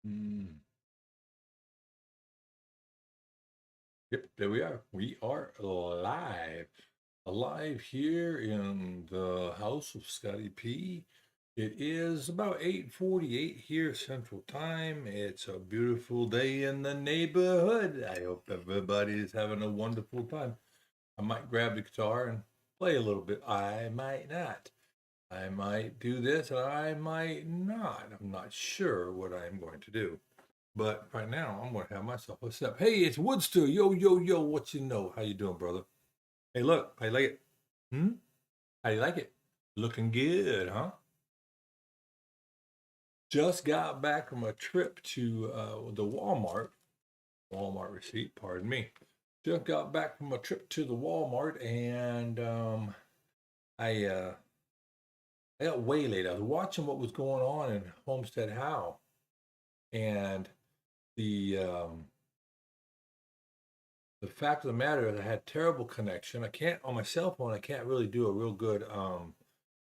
Mm. Yep, there we are. We are live. Alive here in the house of Scotty P. It is about 8:48 here Central Time. It's a beautiful day in the neighborhood. I hope everybody is having a wonderful time. I might grab the guitar and play a little bit. I might not. I might do this and I might not. I'm not sure what I'm going to do. But right now, I'm gonna have myself a sip. Hey, it's Woodster. Yo, yo, yo. What you know? How you doing, brother? Hey, look. How you like it? Hmm. How you like it? Looking good, huh? Just got back from a trip to the Walmart. Walmart receipt. Pardon me. Just got back from a trip to the Walmart, and I uh, I got waylaid. I was watching what was going on in Homestead How, and the the fact of the matter is I had terrible connection. I can't on my cell phone. I can't really do a real good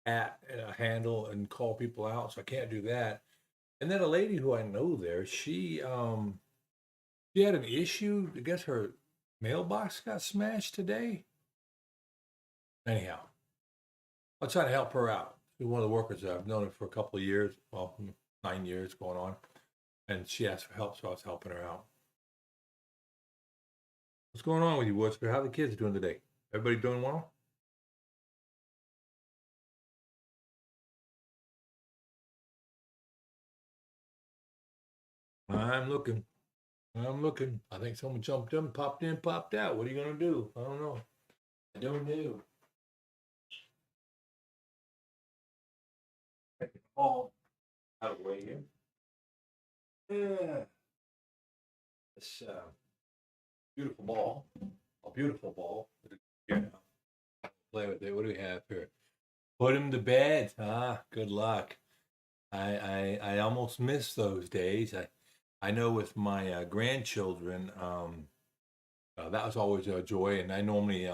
at handle and call people out, so I can't do that. And then a lady who I know there, she had an issue. I guess her mailbox got smashed today. Anyhow, I'll try to help her out. She's one of the workers there. I've known her for a couple of years. Well, 9 years going on, and she asked for help, so I was helping her out. What's going on with you, Woods? How are the kids doing today? Everybody doing well? I'm looking. I'm looking. I think someone jumped in, popped out. What are you gonna do? I don't know. I don't know. All out of the way here. Yeah. This beautiful ball. A beautiful ball. Yeah. Play with it. What do we have here? Put him to bed. Ah, good luck. I almost miss those days. I know with my grandchildren, that was always a joy, and I normally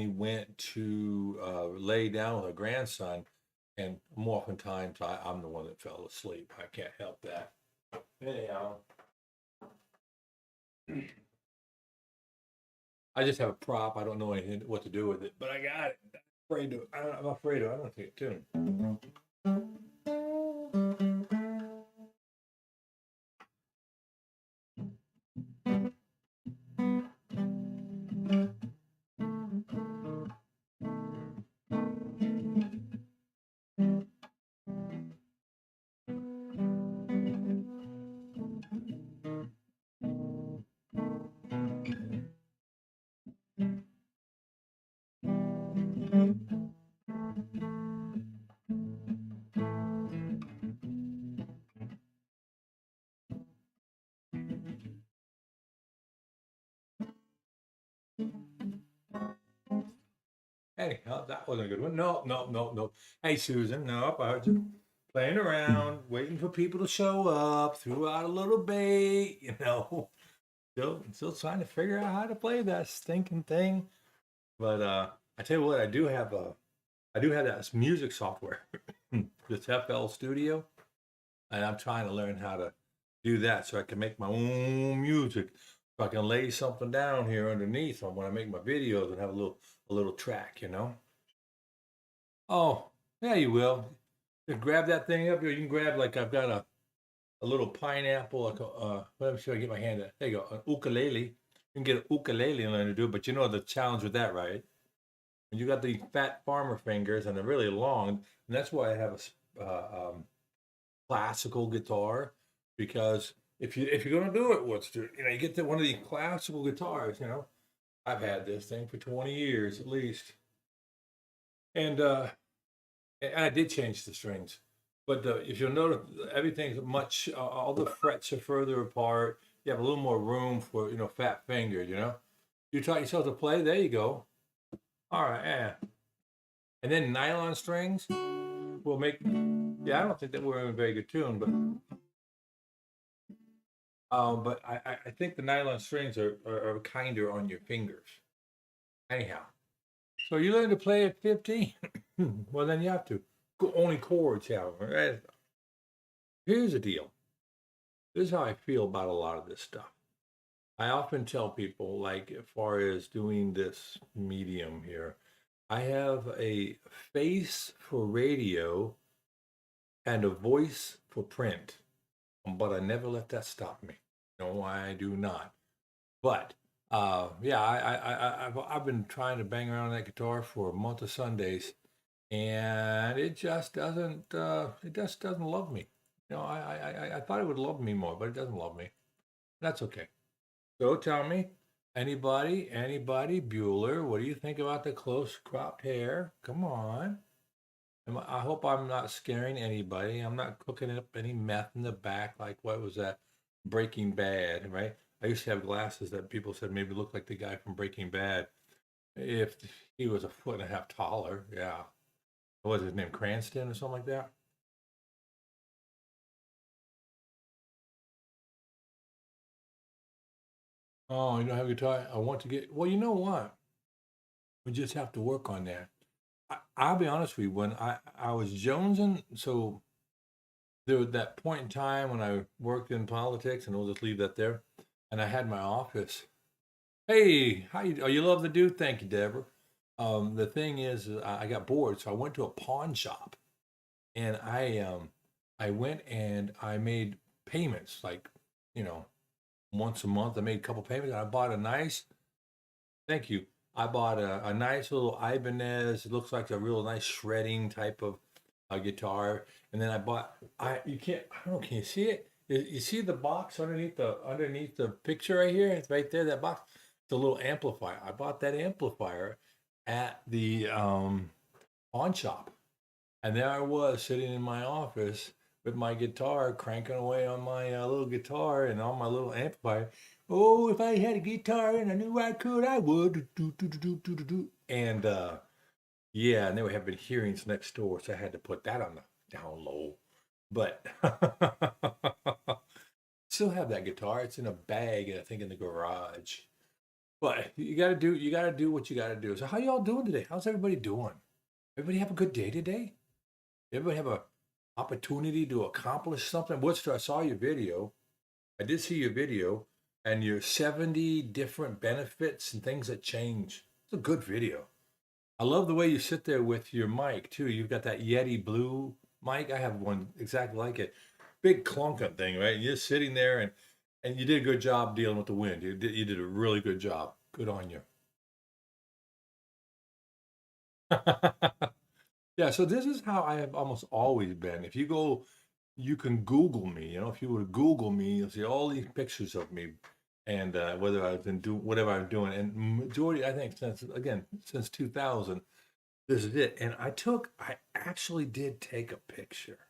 went to lay down with a grandson, and more oftentimes I'm the one that fell asleep. I can't help that. Anyhow, I just have a prop. I don't know anything what to do with it, but I got it. I'm afraid to. I don't take a tune. Hey, oh, that wasn't a good one. No, no, no, no. Hey, Susan, nope. I heard you playing around, waiting for people to show up. Threw out a little bait, Still trying to figure out how to play that stinking thing. But I tell you what, I do have that music software, this FL Studio, and I'm trying to learn how to do that so I can make my own music. So I can lay something down here underneath when I make my videos and have a little track. Oh, yeah, you will. Just grab that thing up here. You can grab like I've got a little pineapple, like let me see if I can get my hand at. There you go, an ukulele. You can get an ukulele and learn to do it, but you know the challenge with that, right? When you got the fat farmer fingers and they're really long, and that's why I have a classical guitar, because if you're gonna do it, you get one of the classical guitars. I've had this thing for 20 years at least, and I did change the strings, but if you'll notice, everything's all the frets are further apart. You have a little more room for fat fingers. You taught yourself to play. There you go. All right, yeah. And then nylon strings will make. Yeah, I don't think that we're in a very good tune, but I think the nylon strings are kinder on your fingers. Anyhow, so you learn to play at 15. Well, then you have to. Only chords, however. Right? Here's the deal. this is how I feel about a lot of this stuff. I often tell people, like, as far as doing this medium here, I have a face for radio and a voice for print, but I never let that stop me. No, I do not. But yeah, I've been trying to bang around that guitar for a month of Sundays, and it just doesn't love me. You know, I thought it would love me more, but it doesn't love me. That's okay. So tell me, anybody, Bueller, what do you think about the close cropped hair? Come on. I hope I'm not scaring anybody. I'm not cooking up any meth in the back like what was that? Breaking Bad, right? I used to have glasses that people said maybe looked like the guy from Breaking Bad if he was a foot and a half taller. Yeah. What was his name? Cranston or something like that? Oh, you don't have a guitar? I want to get, well, you know what? We just have to work on that. I'll be honest with you, when I was jonesing, so there was that point in time when I worked in politics, and we'll just leave that there, and I had my office. Hey, how you? Oh, you love the dude? Thank you, Deborah. The thing is, I got bored, so I went to a pawn shop, and I went and I made payments, like, you know, once a month. I made a couple payments, and I bought a nice. Thank you. I bought a nice little Ibanez. It looks like a real nice shredding type of guitar. And then I bought. You can't. I don't know. Can you see it? You see the box underneath the picture right here? It's right there. That box. It's a little amplifier. I bought that amplifier at the pawn shop, and there I was sitting in my office with my guitar, cranking away on my little guitar and on my little amplifier. Oh, if I had a guitar and I knew I could, I would. Do, do, do, do, do, do, do. And yeah, and they were having hearings next door, so I had to put that on the down low. But still have that guitar. It's in a bag, I think, in the garage. But you gotta do what you gotta do. So how y'all doing today? How's everybody doing? Everybody have a good day today? Everybody have a opportunity to accomplish something? I saw your video. I did see your video and your 70 different benefits and things that change. It's a good video. I love the way you sit there with your mic too. You've got that Yeti blue mic. I have one exactly like it. Big clunking thing, right? And you're sitting there and you did a good job dealing with the wind. You did a really good job. Good on you. Yeah, so this is how I have almost always been. If you go, you can Google me. You know, if you were to Google me, you'll see all these pictures of me, and whether I've been doing whatever I'm doing. And majority, I think, since 2000, this is it. And I actually did take a picture,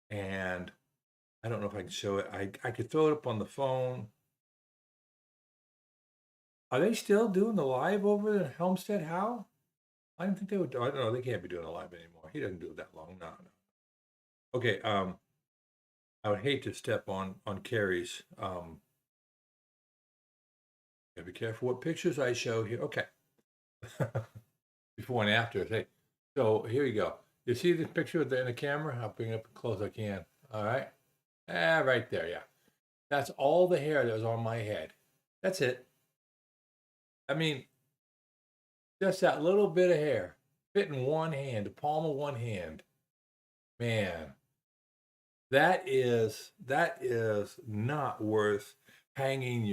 and I don't know if I can show it. I could throw it up on the phone. Are they still doing the live over at Homestead How? I didn't think they would. I don't know. They can't be doing a live anymore. He doesn't do it that long. No, no. Okay. I would hate to step on Carrie's. Gotta be careful what pictures I show here. Okay. Before and after. Hey, so here you go. You see this picture in the camera? I'll bring it up as close as I can. All right. Right there. Yeah. That's all the hair that was on my head. That's it. I mean, just that little bit of hair fit in one hand, the palm of one hand. Man, that is not worth hanging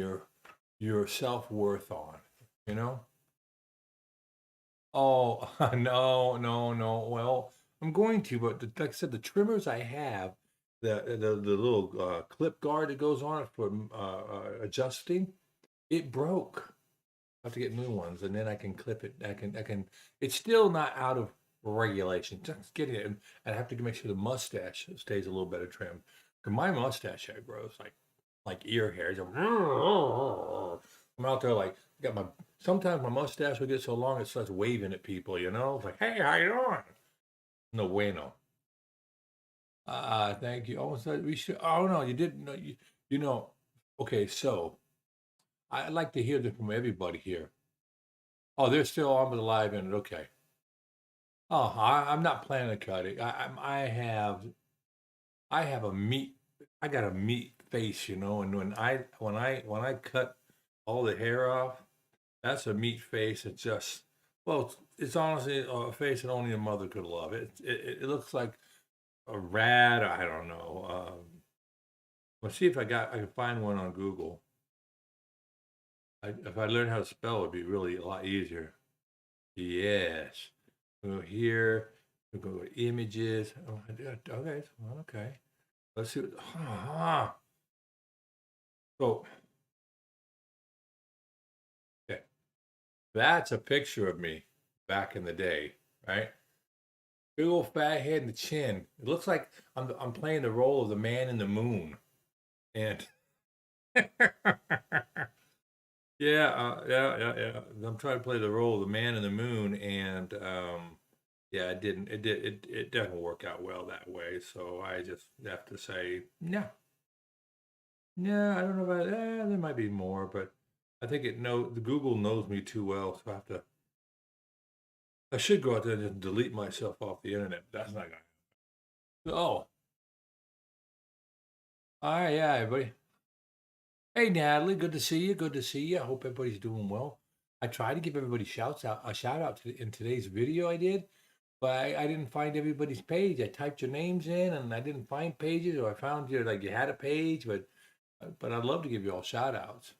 your self-worth on, you know? Oh, no, no, no. Well, I'm going to, but like I said, the trimmers I have, the little clip guard that goes on it for adjusting, it broke. I have to get new ones, and then I can clip it. I can. It's still not out of regulation. Just getting it, and I have to make sure the mustache stays a little better trimmed. Because my mustache hair grows like ear hairs. I'm out there like got my. Sometimes my mustache will get so long it starts waving at people. You know, it's like, hey, how you doing? No bueno. Thank you. Oh, so we should. Oh no, you didn't know. You know. Okay, so I'd like to hear this from everybody here. Oh, they're still on with the live in it. Okay. Oh, I'm not planning to cut it. I have a meat. I got a meat face, you know. And when I cut all the hair off, that's a meat face. It's just, well, it's honestly a face that only a mother could love. It looks like a rat. I don't know. Let's see if I can find one on Google. If I learned how to spell, it'd be really a lot easier. Yes. We'll go here. We'll go to images. Oh, okay. Okay. Let's see. So, okay. That's a picture of me back in the day, right? Big old fat head and the chin. It looks like I'm playing the role of the man in the moon. And yeah. I'm trying to play the role of the man in the moon, and yeah, it doesn't work out well that way. So I just have to say, no. No, I don't know about that. There might be more, but I think the Google knows me too well, so I should go out there and just delete myself off the internet. That's not gonna happen. Oh, all right, yeah, everybody. Hey, Natalie, good to see you. Good to see you. I hope everybody's doing well. I tried to give everybody a shout out in today's video I did, but I didn't find everybody's page. I typed your names in and I didn't find pages, or I found you like you had a page, but I'd love to give you all shout outs.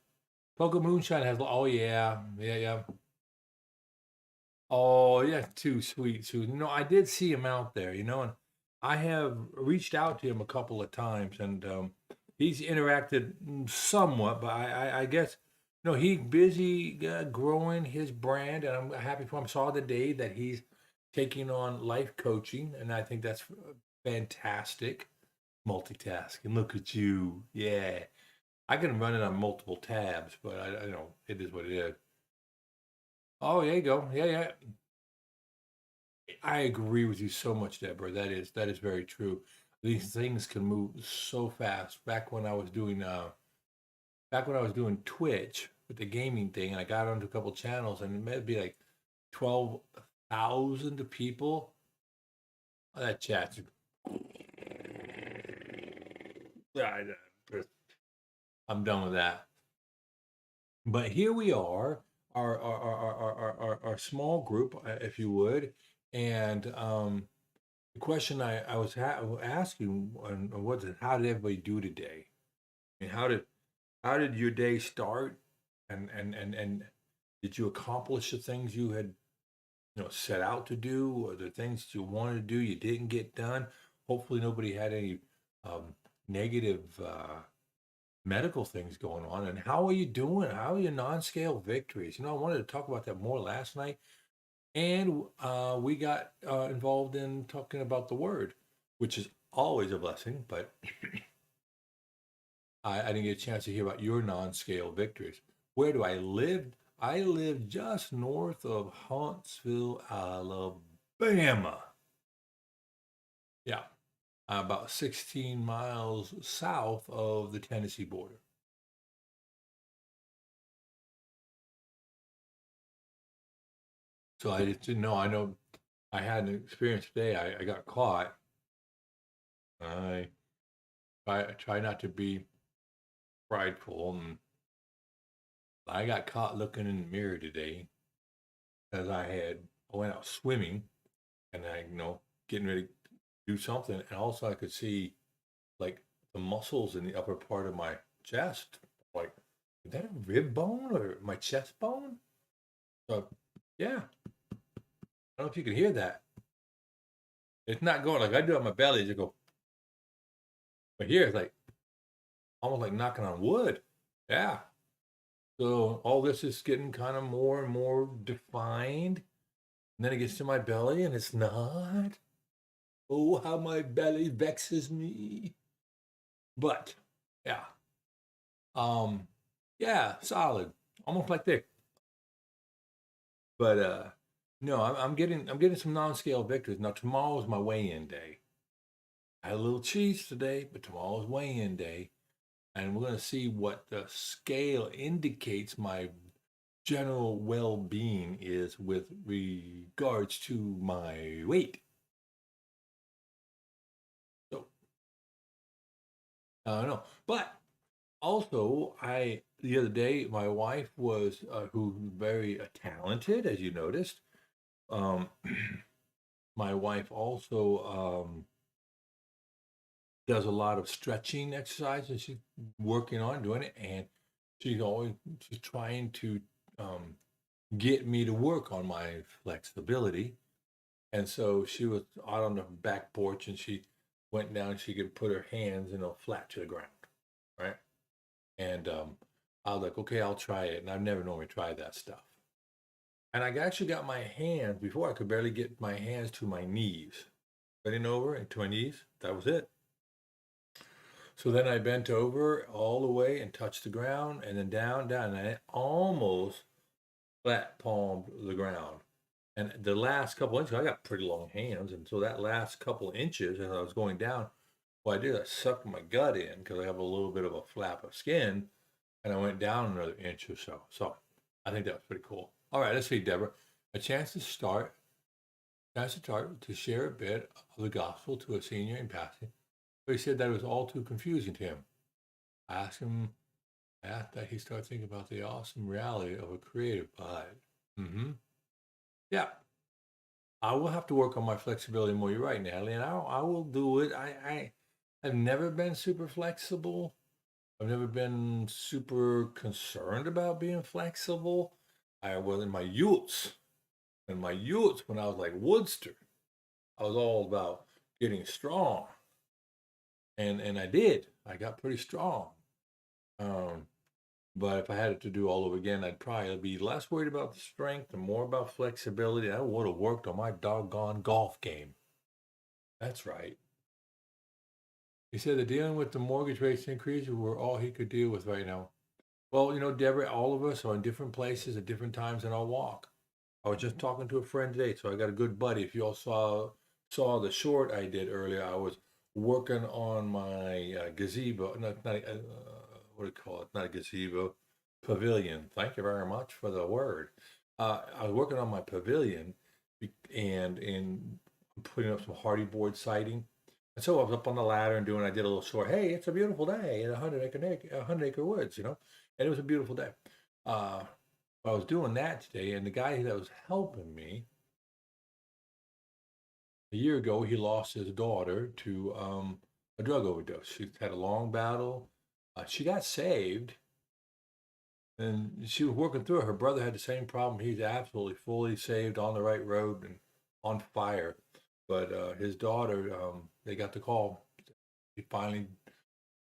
Poker Moonshine has, oh yeah. Oh yeah, too sweet, Susan. No, I did see him out there, and I have reached out to him a couple of times, and he's interacted somewhat, but I guess he's busy growing his brand, and I'm happy for him. Saw the day that he's taking on life coaching, and I think that's fantastic. Multitasking. Look at you, yeah. I can run it on multiple tabs, but I know it is what it is. Oh, there you go. Yeah. I agree with you so much, Deborah. That is very true. These things can move so fast. Back when I was doing Twitch with the gaming thing, and I got onto a couple channels, and it may be like 12,000 people. Oh, that chat's. I'm done with that. But here we are, our small group, if you would, and the question I was asking was, how did everybody do today? I mean, how did your day start, and did you accomplish the things you had set out to do, or the things you wanted to do you didn't get done? Hopefully, nobody had any negative medical things going on. And how are you doing? How are your non-scale victories? I wanted to talk about that more last night, and we got involved in talking about the word, which is always a blessing, but I didn't get a chance to hear about your non-scale victories. Where do I live? I live just north of Huntsville, Alabama. Yeah, about 16 miles south of the Tennessee border. So I just didn't know. I know I had an experience today. I got caught. I try not to be prideful, and I got caught looking in the mirror today because I went out swimming, and getting ready to do something, and also I could see like the muscles in the upper part of my chest. Like, is that a rib bone or my chest bone? So yeah, I don't know if you can hear that. It's not going like I do on my belly. Just go, but here it's like almost like knocking on wood. Yeah. So all this is getting kind of more and more defined. And then it gets to my belly and it's not. Oh, how my belly vexes me. But yeah. Yeah, solid. Almost like thick. But no, I'm getting some non-scale victories. Now tomorrow's my weigh-in day. I had a little cheese today, but tomorrow's weigh-in day. And we're going to see what the scale indicates my general well-being is with regards to my weight. So I don't know, but Also, the other day, my wife was, who's very talented, as you noticed. Um, my wife also does a lot of stretching exercise, and she's working on doing it. And she's trying to um, get me to work on my flexibility. And so she was out on the back porch, and she went down. She could put her hands, flat to the ground, right? And I was like, okay, I'll try it. And I've never normally tried that stuff. And I actually got my hands before I could barely get my hands to my knees, bending over and to my knees. That was it. So then I bent over all the way and touched the ground, and then down, down, and I almost flat palmed the ground. And the last couple inches, I got pretty long hands, and so that last couple inches, as I was going down, what I did, I sucked my gut in because I have a little bit of a flap of skin, and I went down another inch or so. So I think that was pretty cool. All right, let's see, Deborah. A chance to start to share a bit of the gospel to a senior in passing, but he said that it was all too confusing to him. I asked that he start thinking about the awesome reality of a creative vibe. Mm-hmm. Yeah, I will have to work on my flexibility more. You're right, Natalie, and I will do it. I've never been super flexible. I've never been super concerned about being flexible. I was in my youths. In my youths, when I was like Woodster, I was all about getting strong, and I did. I got pretty strong. Um, but if I had it to do all over again, I'd probably be less worried about the strength and more about flexibility. I would have worked on my doggone golf game. That's right. He said that dealing with the mortgage rates increase were all he could deal with right now. Well, Deborah, all of us are in different places at different times in our walk. I was just talking to a friend today, so I got a good buddy. If you all saw the short I did earlier, I was working on my gazebo. No, not what do you call it? Not a gazebo, pavilion. Thank you very much for the word. I was working on my pavilion, and in putting up some hardy board siding. And so I was up on the ladder and I did a little short. Hey, it's a beautiful day in a 100 acre woods, and it was a beautiful day. Uh, I was doing that today, and the guy that was helping me a year ago, he lost his daughter to a drug overdose. She had a long battle. She got saved, and she was working through it. Her brother had the same problem. He's absolutely fully saved, on the right road, and on fire. But his daughter, they got the call. He finally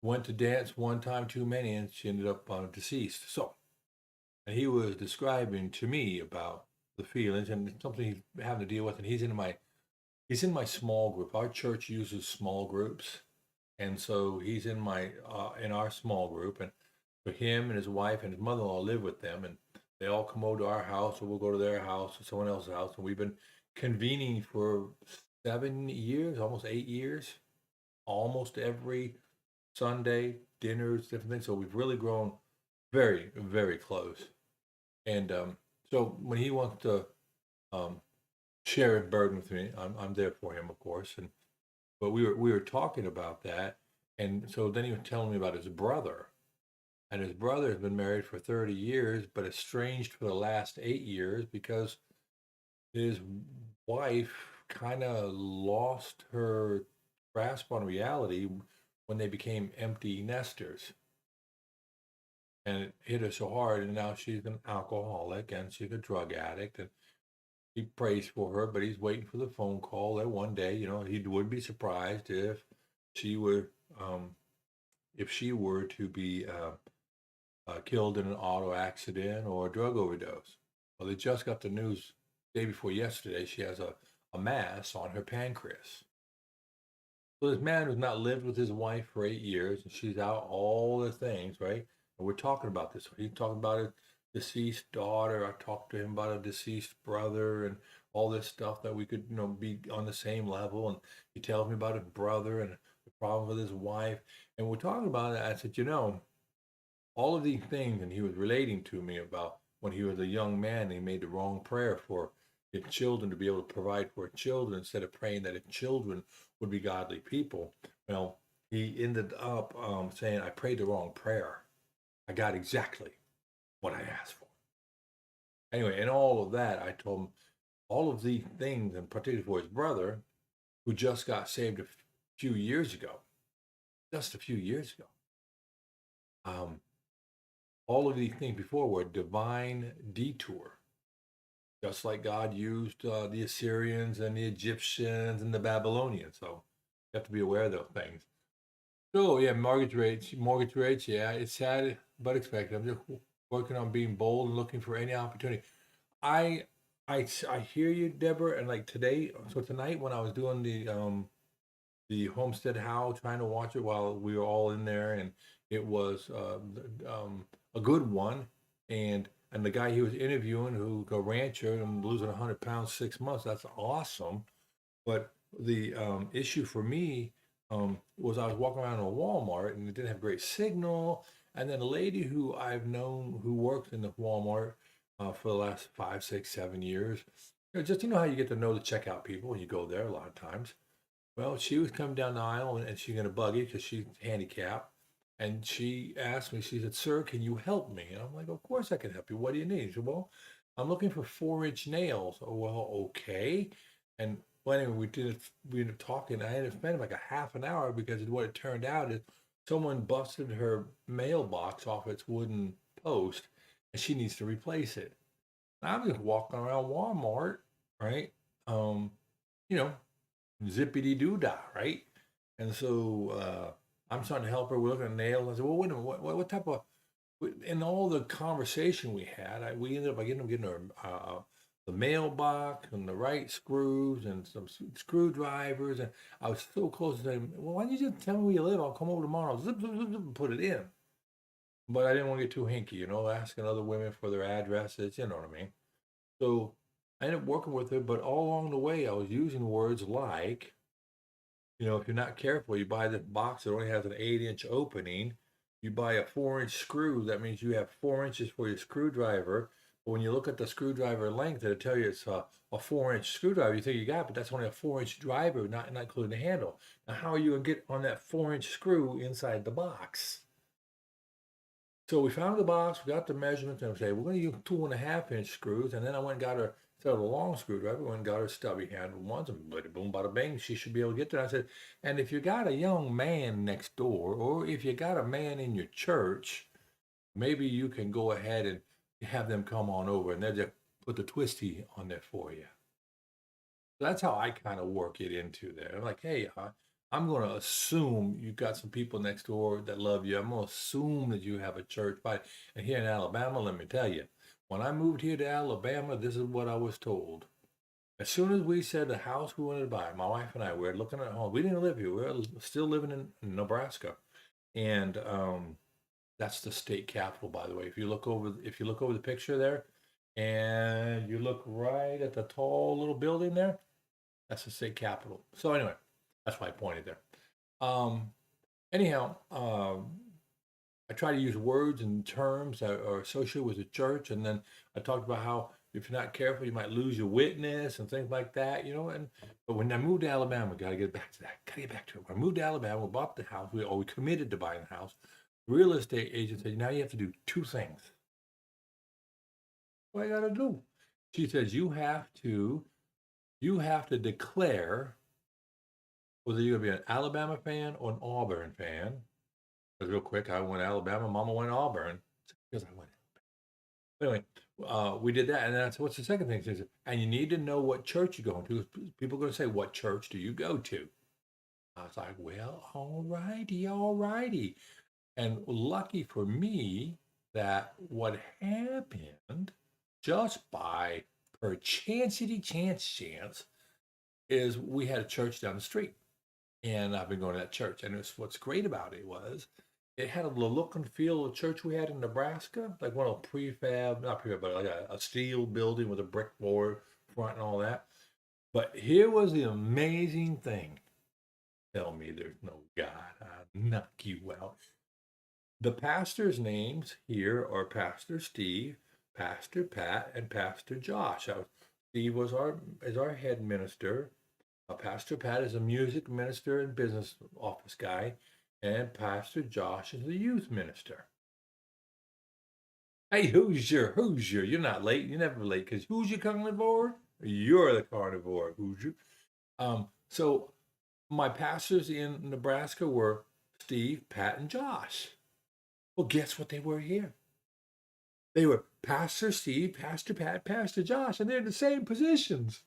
went to dance one time too many, and she ended up deceased. So, and he was describing to me about the feelings and something he's having to deal with. And he's in my small group. Our church uses small groups, and so he's in our small group. And for him and his wife and his mother-in-law live with them, and they all come over to our house, or we'll go to their house or someone else's house. And we've been convening for 7 years, almost 8 years, almost every Sunday, dinners, different things. So we've really grown very, very close. And so when he wants to share a burden with me, I'm there for him, of course. But we were talking about that, and so then he was telling me about his brother, and his brother has been married for 30 years, but estranged for the last 8 years because his wife kind of lost her grasp on reality when they became empty nesters. And it hit her so hard, and now she's an alcoholic and she's a drug addict. And he prays for her, but he's waiting for the phone call that one day, he would be surprised she were, if she were to be killed in an auto accident or a drug overdose. Well, they just got the news day before yesterday. She has a mass on her pancreas. So this man who's not lived with his wife for 8 years, and she's out all the things, right? And we're talking about this. He's talking about a deceased daughter. I talked to him about a deceased brother and all this stuff that we could, be on the same level. And he tells me about his brother and the problem with his wife. And we're talking about it. I said, all of these things, and he was relating to me about when he was a young man and he made the wrong prayer for his children, to be able to provide for his children instead of praying that his children would be godly people. Well, he ended up saying, I prayed the wrong prayer. I got exactly what I asked for. Anyway, in all of that, I told him all of these things, and particularly for his brother, who just got saved a few years ago, just a few years ago. All of these things before were divine detour, just like God used the Assyrians and the Egyptians and the Babylonians. So you have to be aware of those things. So yeah, mortgage rates. Yeah, it's sad but expected. I'm just working on being bold and looking for any opportunity. I I hear you, Deborah, and like today. So tonight when I was doing the Homestead How, trying to watch it while we were all in there, and it was a good one. And the guy he was interviewing, who a rancher and losing 100 pounds 6 months, that's awesome. But the issue for me was I was walking around in a Walmart and it didn't have great signal. And then a lady who I've known who works in the Walmart for the last 5, 6, 7 years, just how you get to know the checkout people when you go there a lot of times. Well, she was coming down the aisle and she's in a buggy because she's handicapped. And she asked me, she said, "Sir, can you help me?" And I'm like, "Of course I can help you. What do you need?" She said, "Well, I'm looking for 4-inch nails." Oh, well, okay. And well, anyway, we ended up talking. I ended up spending like a half an hour because what it turned out is someone busted her mailbox off its wooden post and she needs to replace it. And I'm just walking around Walmart, right? You know, zippity doo dah, right? And so I'm starting to help her. We're looking at nails. I said, "Well, wait a minute. What type of?" In all the conversation we had, we ended up by getting her the mailbox and the right screws and some screwdrivers. And I was so close to saying, "Well, why don't you just tell me where you live? I'll come over tomorrow. Zip, zip, zip, zip, and put it in." But I didn't want to get too hinky, asking other women for their addresses. You know what I mean? So I ended up working with her, but all along the way, I was using words like, if you're not careful, you buy this box that only has an 8-inch opening. You buy a 4-inch screw. That means you have 4 inches for your screwdriver. But when you look at the screwdriver length, it'll tell you it's a 4-inch screwdriver. You think you got it, but that's only a 4-inch driver, not including the handle. Now, how are you going to get on that 4-inch screw inside the box? So we found the box, we got the measurements, and we say, we're going to use 2.5-inch screws. And then I went and got her, instead of a long screwdriver, went and got her stubby handled ones, and bada boom, bada bing, she should be able to get there. I said, and if you got a young man next door, or if you got a man in your church, maybe you can go ahead and have them come on over, and they'll just put the twisty on there for you. So that's how I kind of work it into there. I'm like, hey, I'm going to assume you've got some people next door that love you. I'm going to assume that you have a church body. And here in Alabama, let me tell you, when I moved here to Alabama, this is what I was told. As soon as we said the house we wanted to buy, my wife and I were looking at home. We didn't live here. We were still living in Nebraska, and that's the state capital, by the way. If you look over the picture there, and you look right at the tall little building there, that's the state capital. So anyway, that's why I pointed there. Anyhow, I try to use words and terms that are associated with the church, and then I talked about how if you're not careful, you might lose your witness and things like that, but when I moved to Alabama, got to get back to that. Got to get back to it. When I moved to Alabama, we bought the house. We committed to buying the house. The real estate agent said, "Now you have to do 2 things." What I got to do? She says, you have to declare whether you're going to be an Alabama fan or an Auburn fan. Because real quick, I went Alabama, Mama went Auburn. Because I went. Anyway, we did that. And then I said, what's the second thing? She said, and you need to know what church you're going to. People are going to say, what church do you go to? I was like, well, all righty. And lucky for me that what happened, just by per chance, is we had a church down the street. And I've been going to that church. And what's great about it was it had a look and feel of the church we had in Nebraska, like one of not prefab, but like a steel building with a brick floor front and all that. But here was the amazing thing. Tell me there's no God. I'll knock you out. The pastors' names here are Pastor Steve, Pastor Pat, and Pastor Josh. Steve is our head minister. Pastor Pat is a music minister and business office guy. and Pastor Josh is the youth minister. Hey, Hoosier, Hoosier, you're not late. You're never late because who's your carnivore? You're the carnivore, Hoosier. So my pastors in Nebraska were Steve, Pat, and Josh. Well, guess what they were here? They were Pastor Steve, Pastor Pat, Pastor Josh, and they're in the same positions.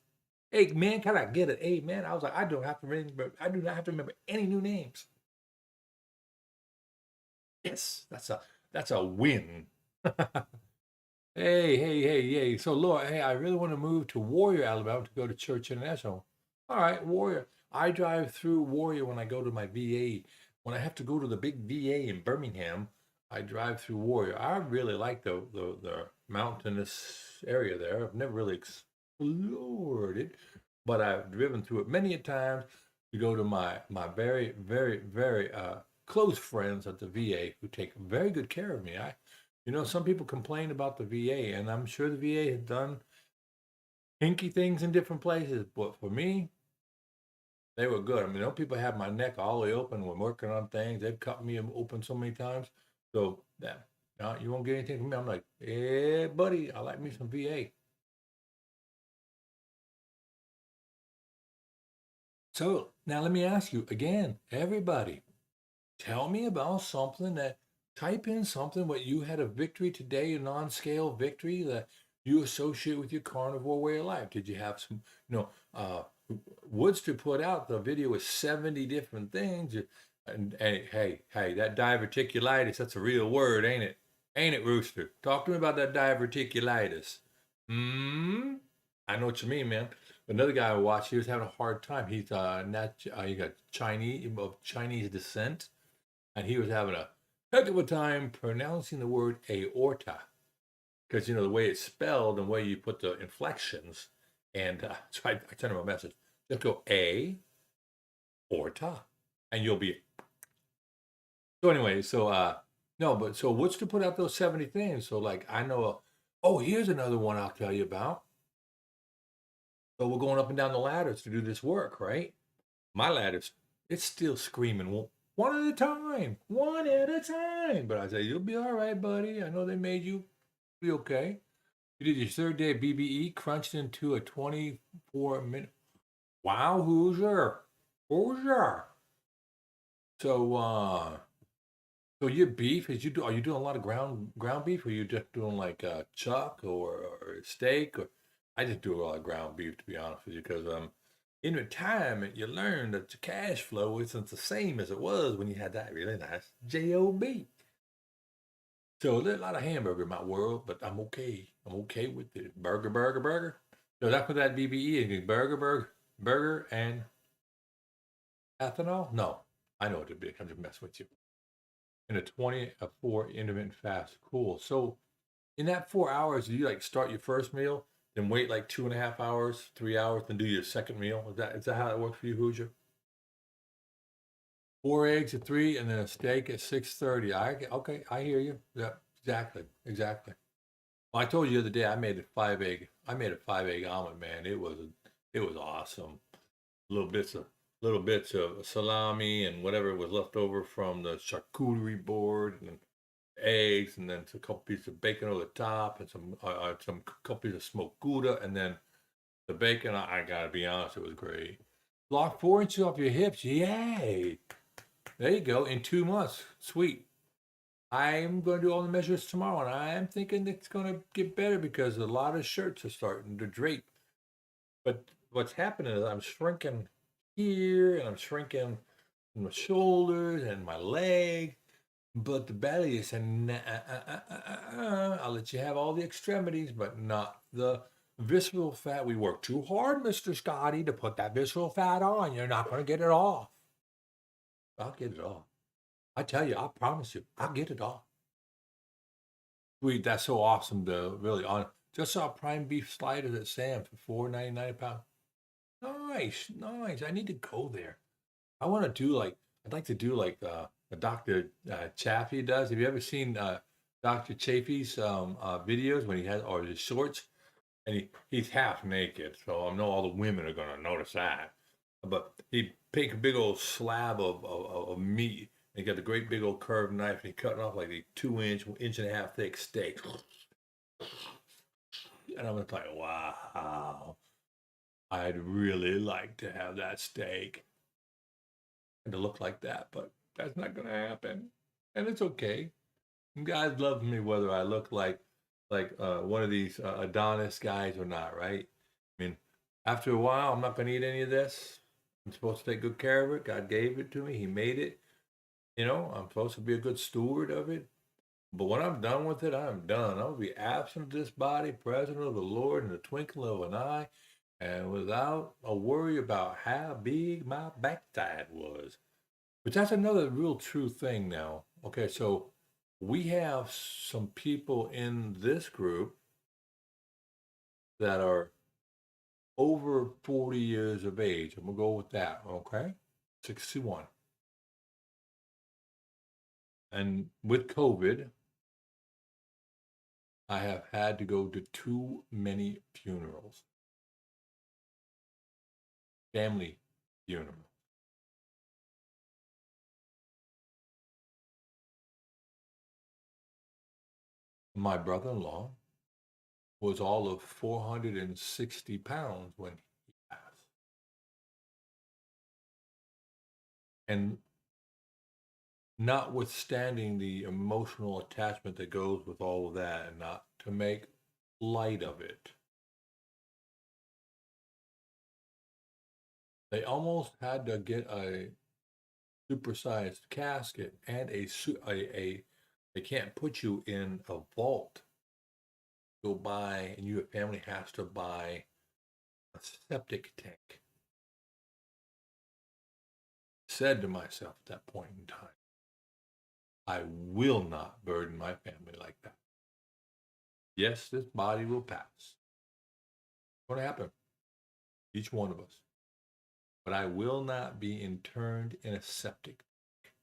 Hey, man, can I get it? Hey, man, I was like, I do not have to remember any new names. Yes, that's a win. Hey. So, Laura, hey, I really want to move to Warrior, Alabama to go to Church International. All right, Warrior. I drive through Warrior when I go to my VA. When I have to go to the big VA in Birmingham, I drive through Warrior. I really like the mountainous area there. I've never really explored it, but I've driven through it many a times to go to my very, very, very close friends at the VA who take very good care of me. Some people complain about the VA, and I'm sure the VA has done hinky things in different places, but for me, they were good. I mean, people have my neck all the way open when working on things. They've cut me open so many times. So, yeah, no, you won't get anything from me. I'm like, yeah, buddy, I like me some VA. So, now let me ask you again, everybody, tell me about something type in something what you had a victory today, a non-scale victory that you associate with your carnivore way of life. Did you have some, Woodster put out the video with 70 different things. And hey, that diverticulitis, that's a real word, ain't it? Ain't it, Rooster? Talk to me about that diverticulitis. I know what you mean, man. Another guy I watched, he was having a hard time. He's he got Chinese descent, and he was having a heck of a time pronouncing the word aorta, because the way it's spelled and the way you put the inflections. And so I sent him a message. Just go aorta, and you'll be. So anyway, no, but so what's to put out those 70 things? So like I know. Here's another one I'll tell you about. So we're going up and down the ladders to do this work, right? My ladders, it's still screaming one at a time, one at a time. But I say, you'll be all right, buddy. I know they made you be okay. You did your third day BBE, crunched into a 24-minute. Wow, Hoosier. So, so your beef are you doing a lot of ground beef, or are you just doing like chuck or steak? Or I just do a lot of ground beef, to be honest with you, because in retirement you learn that your cash flow isn't the same as it was when you had that really nice job. So there's a lot of hamburger in my world, but I'm okay. I'm okay with it. Burger. So that's what that BBE is. Burger, and ethanol. No, I know what it'd be. I'm just messing with you. And a 4 intermittent fast. Cool. So in that 4 hours, do you like start your first meal, then wait like 2.5 hours, 3 hours, then do your second meal? Is that how it works for you, Hoosier? 4 eggs at 3, and then a steak at 6:30. Okay, I hear you. Yeah, exactly. Well, I told you the other day I made a 5-egg. I made a 5-egg omelet, man. It was awesome. Little bits of salami and whatever was left over from the charcuterie board, and eggs, and then a couple pieces of bacon over the top, and some couple pieces of smoked Gouda, and then the bacon. I gotta be honest, it was great. Lock 4 inches off your hips, yay! There you go. In 2 months, sweet. I'm going to do all the measures tomorrow, and I'm thinking it's going to get better because a lot of shirts are starting to drape. But what's happening is I'm shrinking here, and I'm shrinking in my shoulders and my leg. But the belly is saying, I'll let you have all the extremities, but not the visceral fat. We work too hard, Mr. Scotty, to put that visceral fat on. You're not going to get it off. I'll get it off. I tell you, I promise you, I'll get it off. Sweet, that's so awesome to really on. Just saw prime beef sliders at Sam for $4.99 a pound. Nice. I need to go there. I'd like to do like Dr. Chaffee does. Have you ever seen Dr. Chaffee's videos when he has, or his shorts? And he's half naked, so I know all the women are gonna notice that. But he take a big old slab of meat, he got the great big old curved knife, and he cutting off like a 2 inch, 1.5 inch thick steak. And I'm just like, wow, I'd really like to have that steak and to look like that, but that's not going to happen. And it's okay. Guys love me whether I look like one of these Adonis guys or not, right? I mean, after a while, I'm not going to eat any of this. I'm supposed to take good care of it. God gave it to me. He made it. You know, I'm supposed to be a good steward of it. But when I'm done with it, I'm done. I'm going to be absent of this body, present of the Lord in the twinkling of an eye, and without a worry about how big my backside was. But that's another real true thing now. Okay, so we have some people in this group that are over 40 years of age. I'm going to go with that, okay? 61. And with COVID, I have had to go to too many funerals, family funerals. My brother-in-law was all of 460 pounds when he passed. And notwithstanding the emotional attachment that goes with all of that, and not to make light of it, they almost had to get a supersized casket and they can't put you in a vault. Go buy, and your family has to buy a septic tank. Said to myself at that point in time, I will not burden my family like that. Yes, this body will pass. It's going to happen. Each one of us. But I will not be interned in a septic tank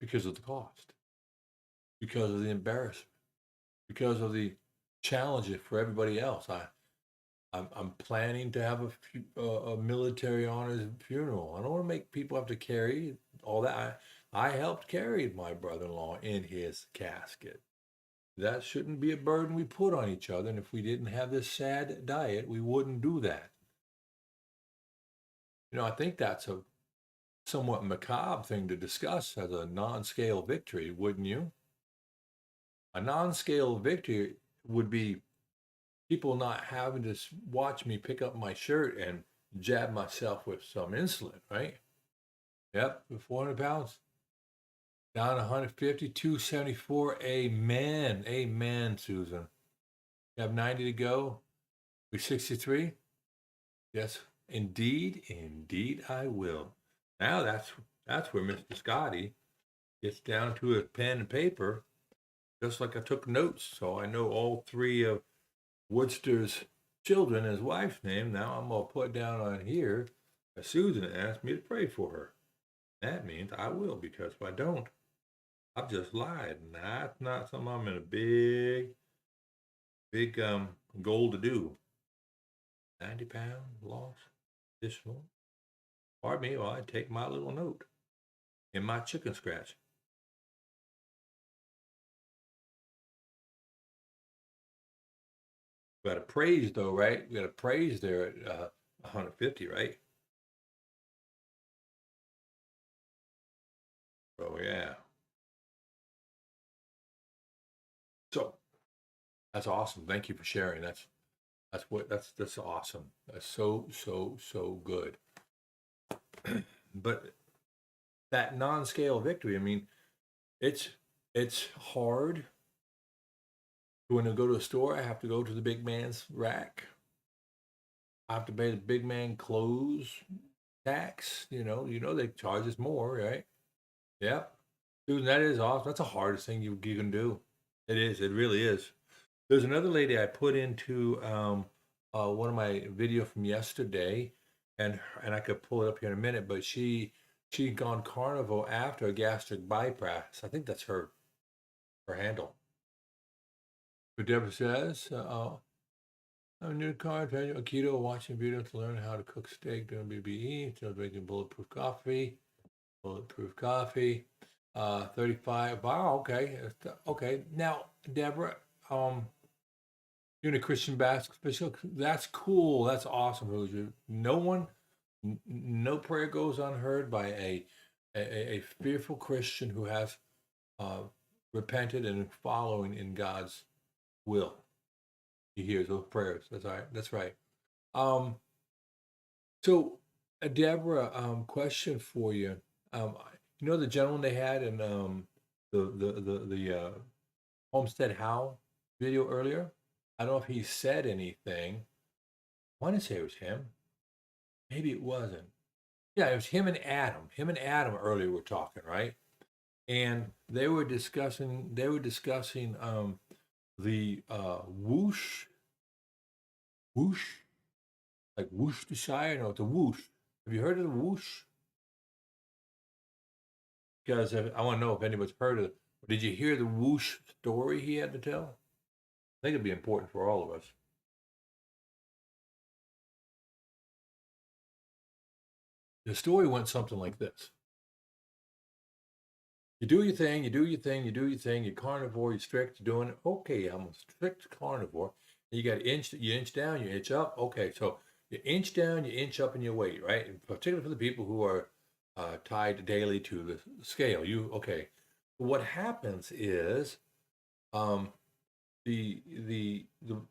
because of the cost, because of the embarrassment, because of the challenges for everybody else. I'm planning to have a military honors funeral. I don't want to make people have to carry all that. I helped carry my brother-in-law in his casket. That shouldn't be a burden we put on each other. And if we didn't have this sad diet, we wouldn't do that. You know, I think that's a somewhat macabre thing to discuss as a non-scale victory, wouldn't you? A non-scale victory would be people not having to watch me pick up my shirt and jab myself with some insulin, right? Yep, 400 pounds, down 150, 274. Amen. Amen, Susan. You have 90 to go. We're 63. Yes, indeed, indeed I will. Now that's where Mr. Scotty gets down to his pen and paper, just like I took notes, so I know all three of Woodster's children and his wife's name. Now I'm going to put down on here that Susan asked me to pray for her. That means I will, because if I don't, I've just lied. And that's not something I'm in a big goal to do. 90-pound loss, additional. Pardon me while I take my little note in my chicken scratch. We got a praise though, right? We got a praise there at 150, right? Oh yeah. So that's awesome. Thank you for sharing. That's awesome. That's so good. But that non-scale victory, I mean, it's hard. When I go to a store, I have to go to the big man's rack. I have to pay the big man clothes tax. You know they charge us more, right? Yep. Dude, that is awesome. That's the hardest thing you can do. It is. It really is. There's another lady I put into one of my video from yesterday, and I could pull it up here in a minute, but she'd gone carnivore after a gastric bypass. I think that's her handle. But Deborah says, I'm new to carnivore, keto, watching videos to learn how to cook steak, doing BBE, still drinking bulletproof coffee. 35. Wow, okay. Okay. Now, Deborah, you're in a Christian Baptist. That's cool. That's awesome, Hoosier. No prayer goes unheard by a fearful Christian who has uh, repented and following in God's will. He hears those prayers. That's all right. That's right. Um, so, Deborah, question for you. Um, you know the gentleman they had in the Homestead How video earlier? I don't know if he said anything. I want to say it was him. Maybe it wasn't. Yeah, it was him and Adam. Him and Adam earlier were talking, right? And they were discussing the whoosh, like Worcestershire. No, the whoosh. Have you heard of the whoosh? Because I want to know if anybody's heard of it. Did you hear the whoosh story he had to tell? I think it'd be important for all of us. The story went something like this. You do your thing, you do your thing, you do your thing, you're carnivore, you're strict, you're doing it. Okay, I'm a strict carnivore. And you got you inch down, you inch up. Okay, so you inch down, you inch up in your weight, right? And particularly for the people who are tied daily to the scale. Okay. What happens is um, the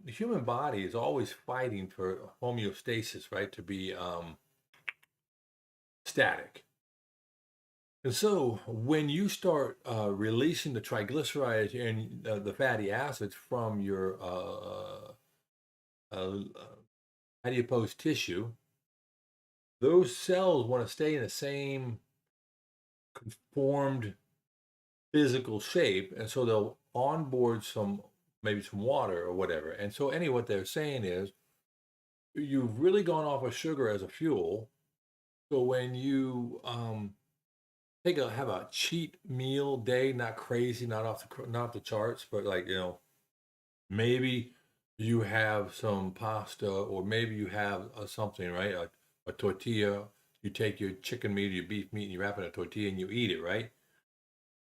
human body is always fighting for homeostasis, right? To be static. And so when you start releasing the triglycerides and the fatty acids from your adipose tissue, those cells want to stay in the same conformed physical shape, and so they'll onboard maybe some water or whatever. And so anyway, what they're saying is you've really gone off of sugar as a fuel. So when you have a cheat meal day, not crazy, not off the charts, but like maybe you have some pasta, or maybe you have something, right? A tortilla. You take your chicken meat, your beef meat, and you wrap it in a tortilla and you eat it, right?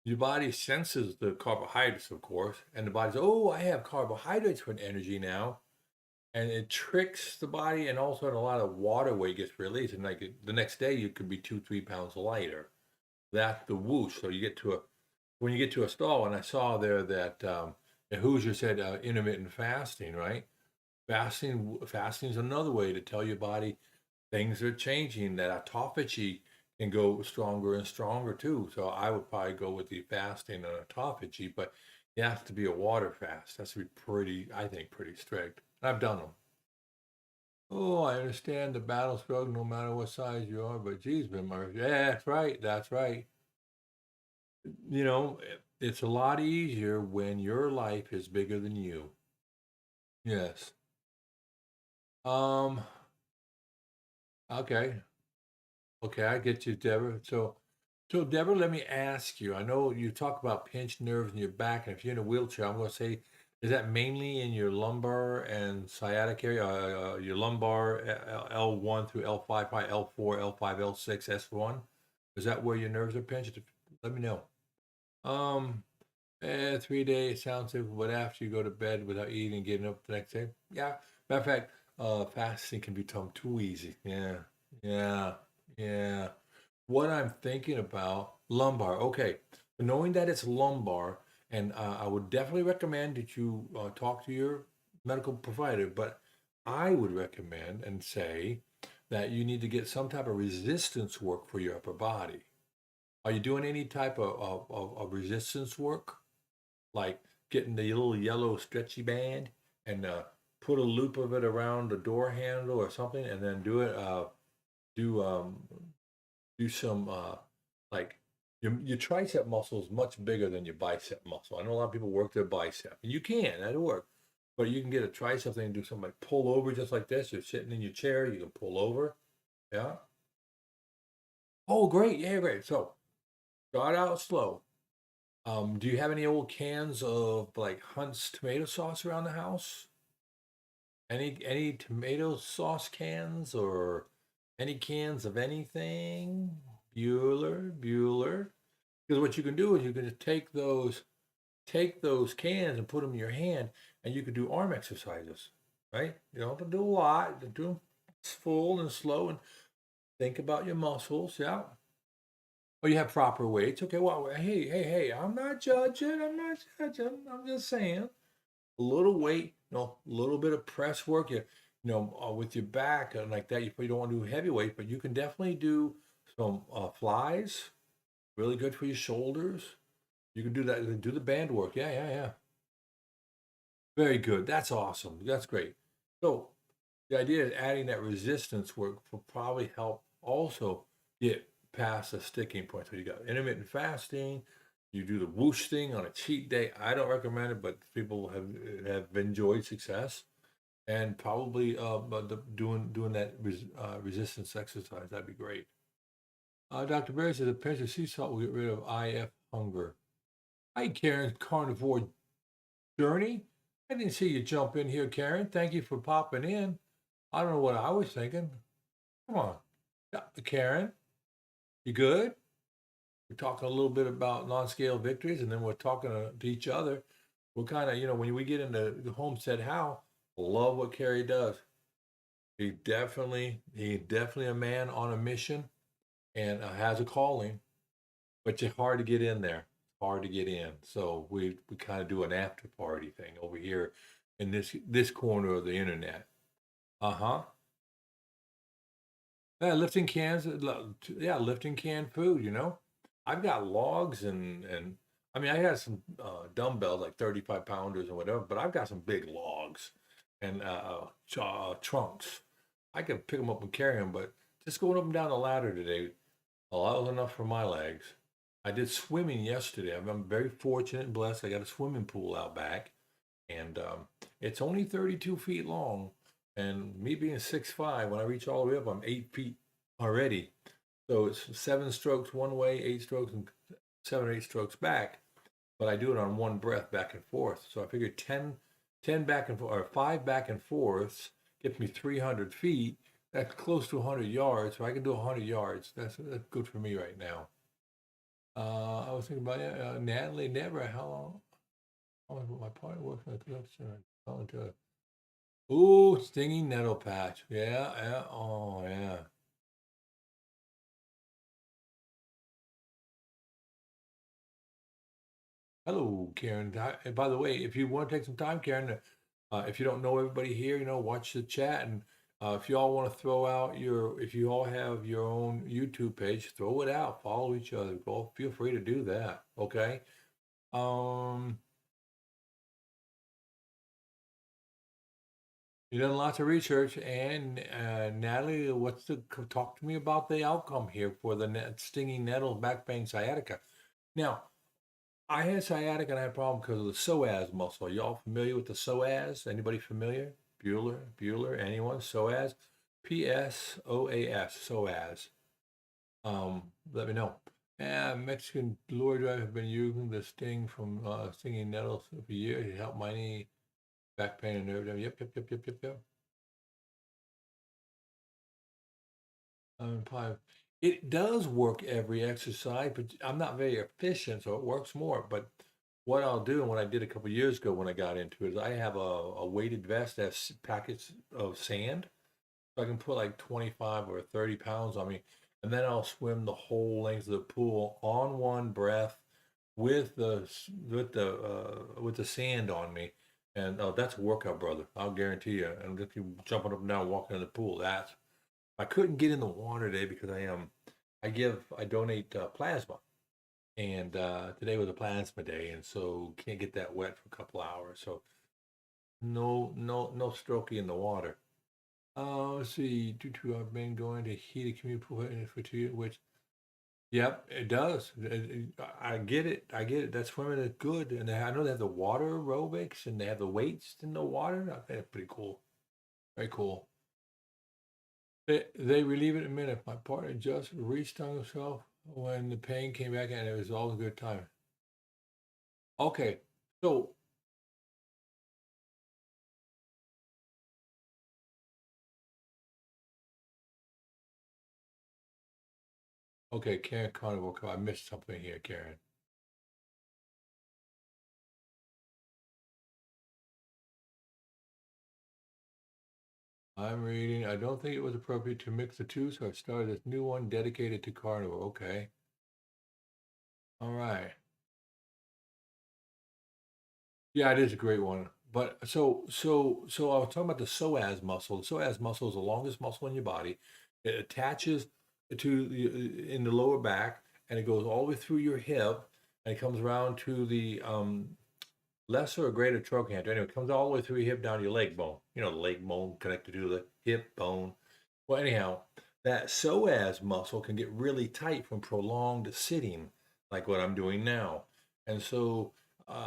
Your body senses the carbohydrates, of course, and the body's, oh, I have carbohydrates for energy now, and it tricks the body, and also a lot of water weight gets released, and like the next day you could be 2-3 pounds lighter. That's the whoosh. So when you get to a stall, and I saw there that Hoosier said intermittent fasting, right? Fasting is another way to tell your body things are changing. That autophagy can go stronger and stronger too. So I would probably go with the fasting and autophagy, but it has to be a water fast. That's to be I think, pretty strict. I've done them. Oh, I understand the battle struggle, no matter what size you are, but geez, Murphy, yeah, that's right. That's right. It's a lot easier when your life is bigger than you. Yes. Um, okay. Okay, I get you, Deborah. So Deborah, let me ask you. I know you talk about pinched nerves in your back, and if you're in a wheelchair, I'm going to say, is that mainly in your lumbar and sciatic area? Your lumbar, L1 through L5, probably L4, L5, L6, S1? Is that where your nerves are pinched? Let me know. 3 days sounds simple, but after you go to bed without eating and getting up the next day, yeah. Matter of fact, fasting can become too easy. Yeah, yeah, yeah. What I'm thinking about, lumbar. Okay, knowing that it's lumbar, and I would definitely recommend that you talk to your medical provider, but I would recommend and say that you need to get some type of resistance work for your upper body. Are you doing any type of resistance work? Like getting the little yellow stretchy band and put a loop of it around the door handle or something, and then do do some like your tricep muscle is much bigger than your bicep muscle. I know a lot of people work their bicep, and you can, that'll work. But you can get a tricep thing and do something like pull over just like this. You're sitting in your chair, you can pull over. Yeah. Oh, great. Yeah, great. So start out slow. Do you have any old cans of like Hunt's tomato sauce around the house? Any tomato sauce cans or any cans of anything? Bueller. Because what you can do is you can just take those cans and put them in your hand, and you can do arm exercises, right? You don't have to do a lot. Do them full and slow, and think about your muscles. Yeah. Or you have proper weights. Okay. Well, hey. I'm not judging. I'm just saying a little weight, a little bit of press work, with your back and like that. You probably don't want to do heavy weight, but you can definitely do some flies. Really good for your shoulders. You can do that. Do the band work. Yeah. Very good. That's awesome. That's great. So the idea is adding that resistance work will probably help also get past the sticking point. So you got intermittent fasting. You do the whoosh thing on a cheat day. I don't recommend it, but people have enjoyed success, and probably doing that resistance exercise. That'd be great. Dr. Berry says a pinch of sea salt will get rid of IF hunger. Hi, Karen, Carnivore Journey. I didn't see you jump in here, Karen. Thank you for popping in. I don't know what I was thinking. Come on. Yeah, Karen, you good? We're talking a little bit about non-scale victories, and then we're talking to each other. We're kind of, when we get into the Homestead How, love what Carrie does. He definitely a man on a mission and has a calling, but it's hard to get in there. Hard to get in. So we kind of do an after party thing over here in this corner of the internet. Uh-huh. Yeah, lifting cans. Yeah, lifting canned food. I've got logs and I mean I got some dumbbells like 35 pounders or whatever, but I've got some big logs and trunks. I can pick them up and carry them, but just going up and down the ladder today, well, that was enough for my legs. I did swimming yesterday. I'm very fortunate and blessed. I got a swimming pool out back, and it's only 32 feet long. And me being 6'5", when I reach all the way up, I'm 8 feet already. So it's 7 strokes one way, 8 strokes, and 7 or 8 strokes back. But I do it on one breath back and forth. So I figured 10 back and forth, or 5 back and forths gets me 300 feet. That's close to 100 yards. So I can do 100 yards. That's good for me right now. I was thinking about Natalie Never. How long? My partner works on the production. Ooh, stinging nettle patch. Yeah. Oh, yeah. Hello, Karen. And by the way, if you want to take some time, Karen, if you don't know everybody here, watch the chat. And if you all want to throw out if you all have your own YouTube page, throw it out. Follow each other. Go, feel free to do that. Okay. You've done lots of research, and Natalie, talk to me about the outcome here for the stinging nettle back pain sciatica. Now, I had sciatica and I had a problem because of the psoas muscle. Are y'all familiar with the psoas? Anybody familiar? Bueller, anyone? Psoas? PSOAS, psoas. Let me know. Mexican lure drive have been using the sting from stinging nettles for years to help my knee, back pain, and nerve damage. Yep. It does work every exercise, but I'm not very efficient, so it works more. But what I'll do, and what I did a couple years ago when I got into it, is I have a weighted vest that has packets of sand, so I can put like 25 or 30 pounds on me, and then I'll swim the whole length of the pool on one breath with the sand on me, and that's a workout, brother. I'll guarantee you. And just you jumping up and down, walking in the pool, I couldn't get in the water today because I donate plasma, and today was a plasma day, and so can't get that wet for a couple hours. So no strokey in the water. Let's see. Due to I've been going to heated community pool for 2 years, which yep, it does. I get it. That swimming is good, and I know they have the water aerobics and they have the weights in the water. I think it's pretty cool. Very cool. They relieve it in a minute. My partner just re-stung himself when the pain came back, and it was all a good time. Okay, so Okay, Karen Carnivore. I missed something here, Karen. I'm reading. I don't think it was appropriate to mix the two, so I started this new one dedicated to carnivore. Okay. All right. Yeah, it is a great one. But so I was talking about the psoas muscle. The psoas muscle is the longest muscle in your body. It attaches to the in the lower back, and it goes all the way through your hip, and it comes around to the lesser or greater trochanter. Anyway, it comes all the way through your hip down to your leg bone. You know, the leg bone connected to the hip bone. Well, anyhow, that psoas muscle can get really tight from prolonged sitting, like what I'm doing now. And so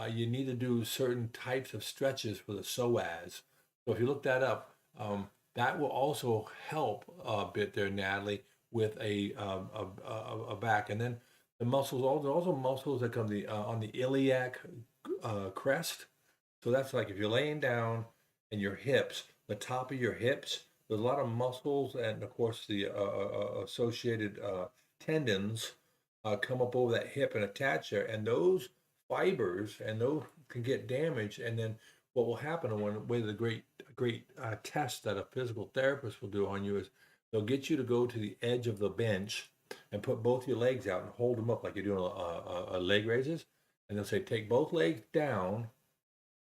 you need to do certain types of stretches for the psoas. So if you look that up, that will also help a bit there, Natalie, with a back. And then the muscles, also muscles that come on the iliac crest. So that's like if you're laying down and your hips, the top of your hips, there's a lot of muscles and of course the associated tendons come up over that hip and attach there, and those fibers and those can get damaged. And then what will happen, and one way the great test that a physical therapist will do on you is they'll get you to go to the edge of the bench and put both your legs out and hold them up like you're doing a leg raises, and they'll say take both legs down,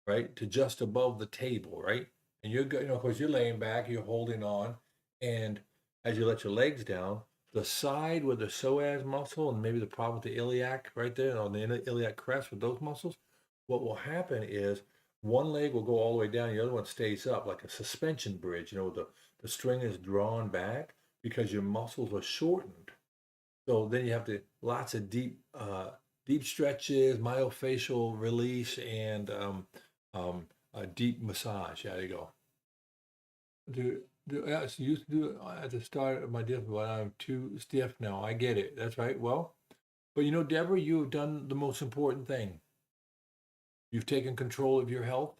right, to just above the table, right? And you're, of course, you're laying back, you're holding on, and as you let your legs down, the side with the psoas muscle and maybe the problem with the iliac right there on the iliac crest with those muscles, what will happen is one leg will go all the way down, the other one stays up like a suspension bridge. The string is drawn back because your muscles are shortened. So then you have to lots of deep stretches, myofascial release, and a deep massage. There you go. Yes, you used to do it at the start of my death, but I'm too stiff now. I get it. That's right. Well, but Deborah, you've done the most important thing. You've taken control of your health,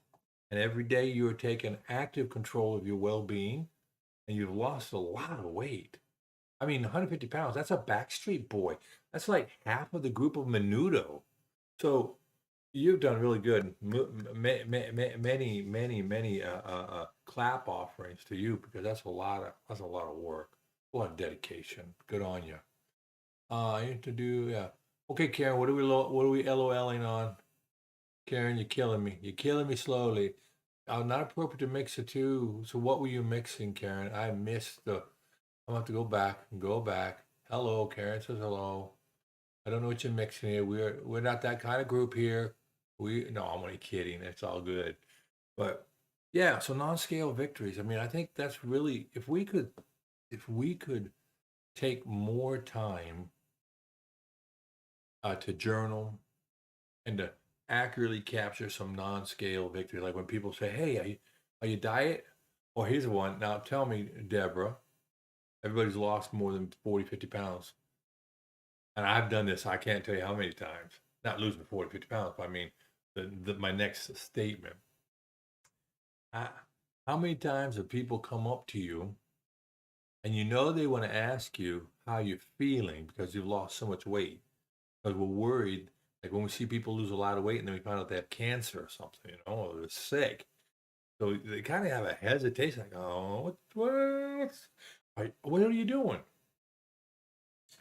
and every day you are taking active control of your well-being, and you've lost a lot of weight. I mean, 150 pounds, that's a Backstreet Boy. That's like half of the group of Menudo. So you've done really good. Many clap offerings to you, because that's a lot of work, a lot of dedication. Good on you. I need to do, yeah. Okay, Karen, what are we LOLing on? Karen, you're killing me. You're killing me slowly. Not appropriate to mix the two. So what were you mixing, Karen? I missed the. I'm gonna have to go back and go back. Hello, Karen says hello. I don't know what you're mixing here. We're not that kind of group here. No, I'm only kidding. It's all good. But yeah, so non-scale victories. I mean, I think that's really, if we could take more time to journal and to accurately capture some non-scale victories, like when people say, "Hey, are you diet?" Or here's one. Now tell me, Deborah, everybody's lost more than 40, 50 pounds. And I've done this, I can't tell you how many times. Not losing 40, 50 pounds, but I mean, my next statement. How many times have people come up to you and they want to ask you how you're feeling because you've lost so much weight? Because we're worried, like when we see people lose a lot of weight and then we find out they have cancer or something, or they're sick. So they kind of have a hesitation, like, oh, what are you doing?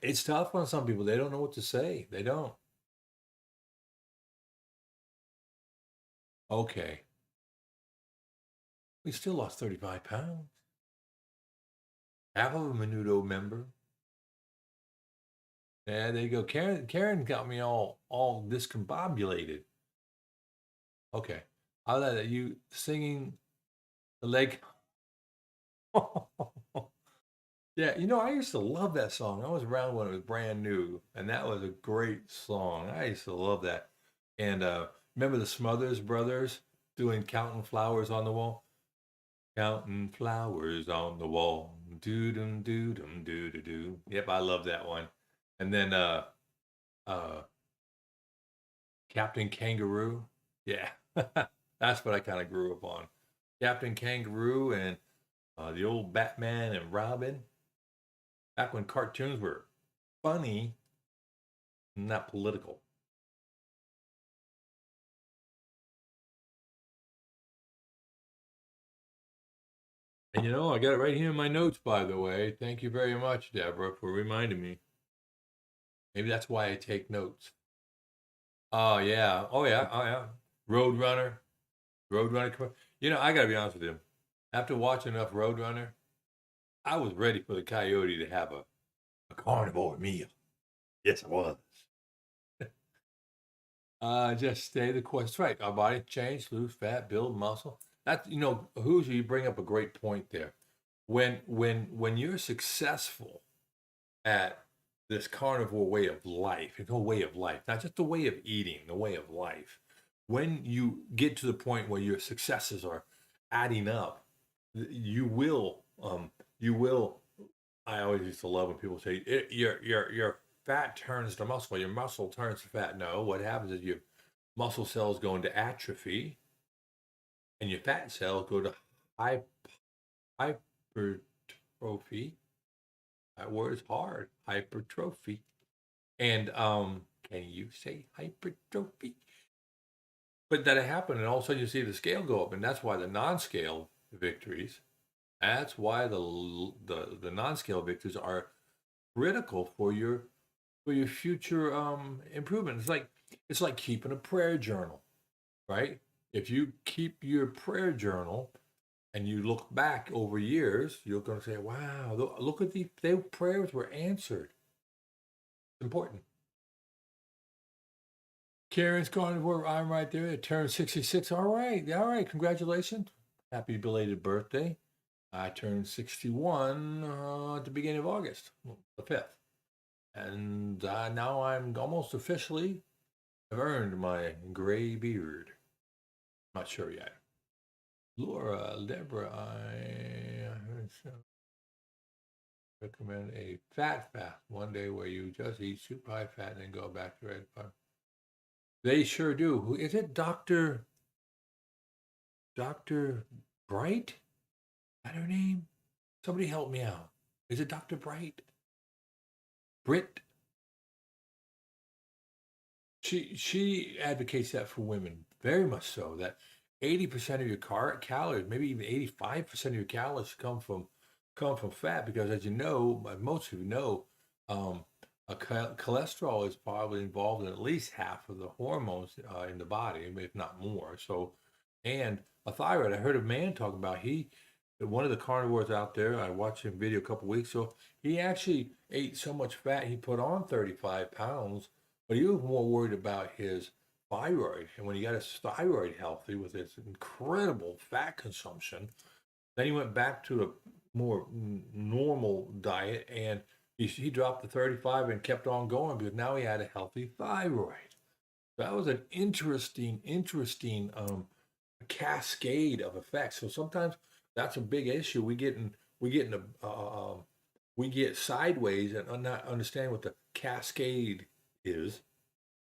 It's tough on some people. They don't know what to say. They don't. Okay. We still lost 35 pounds. Half of a Menudo member. Yeah, there you go. Karen got me all discombobulated. Okay. I like that you singing the leg. Yeah, I used to love that song. I was around when it was brand new, and that was a great song. I used to love that. And remember the Smothers Brothers doing Counting Flowers on the Wall? Counting flowers on the wall. Doo dum doo dum doo doo doo. Yep, I love that one. And then uh Captain Kangaroo. Yeah. That's what I kind of grew up on. Captain Kangaroo and the old Batman and Robin. Back when cartoons were funny, not political. And I got it right here in my notes, by the way. Thank you very much, Deborah, for reminding me. Maybe that's why I take notes. Oh yeah. Oh yeah. Oh yeah. Roadrunner. Roadrunner. I gotta be honest with you. After watching enough Roadrunner, I was ready for the coyote to have a carnivore meal. Yes, I was. Just stay the course. That's right. Our body change, lose fat, build muscle. That's Hoosier, you bring up a great point there. When you're successful at this carnivore way of life, it's a way of life, not just a way of eating, the way of life. When you get to the point where your successes are adding up, you will. I always used to love when people say your fat turns to muscle, your muscle turns to fat. No, what happens is your muscle cells go into atrophy, and your fat cells go to hypertrophy. That word is hard. Hypertrophy. And can you say hypertrophy? But that happened, and all of a sudden you see the scale go up, and that's why the non-scale victories. That's why the non-scale victories are critical for your future improvement. It's like keeping a prayer journal, right? If you keep your prayer journal and you look back over years, you're going to say, "Wow, look at their prayers were answered." It's important. Karen's carnivore, I'm right there. It turned 66. All right, all right. Congratulations. Happy belated birthday. I turned 61 at the beginning of August, the 5th. And now I'm almost officially have earned my gray beard. Not sure yet. Laura, Deborah, I recommend a fat fast one day where you just eat super high fat and then go back to red fun. They sure do. Who is it? Dr. Bright? Is that her name? Somebody help me out. Is it Dr. Bright? Britt? She advocates that for women very much so. That 80% of your calories, maybe even 85% of your calories come from fat because, as you know, most of you know, cholesterol is probably involved in at least half of the hormones in the body, if not more. So, and a thyroid. I heard a man talk about one of the carnivores out there. I watched a video a couple weeks ago. He actually ate so much fat he put on 35 pounds, but he was more worried about his thyroid. And when he got his thyroid healthy with his incredible fat consumption, then he went back to a more normal diet, and he dropped the 35 and kept on going because now he had a healthy thyroid. That was an interesting cascade of effects. So sometimes that's a big issue. We get sideways and not understand what the cascade is,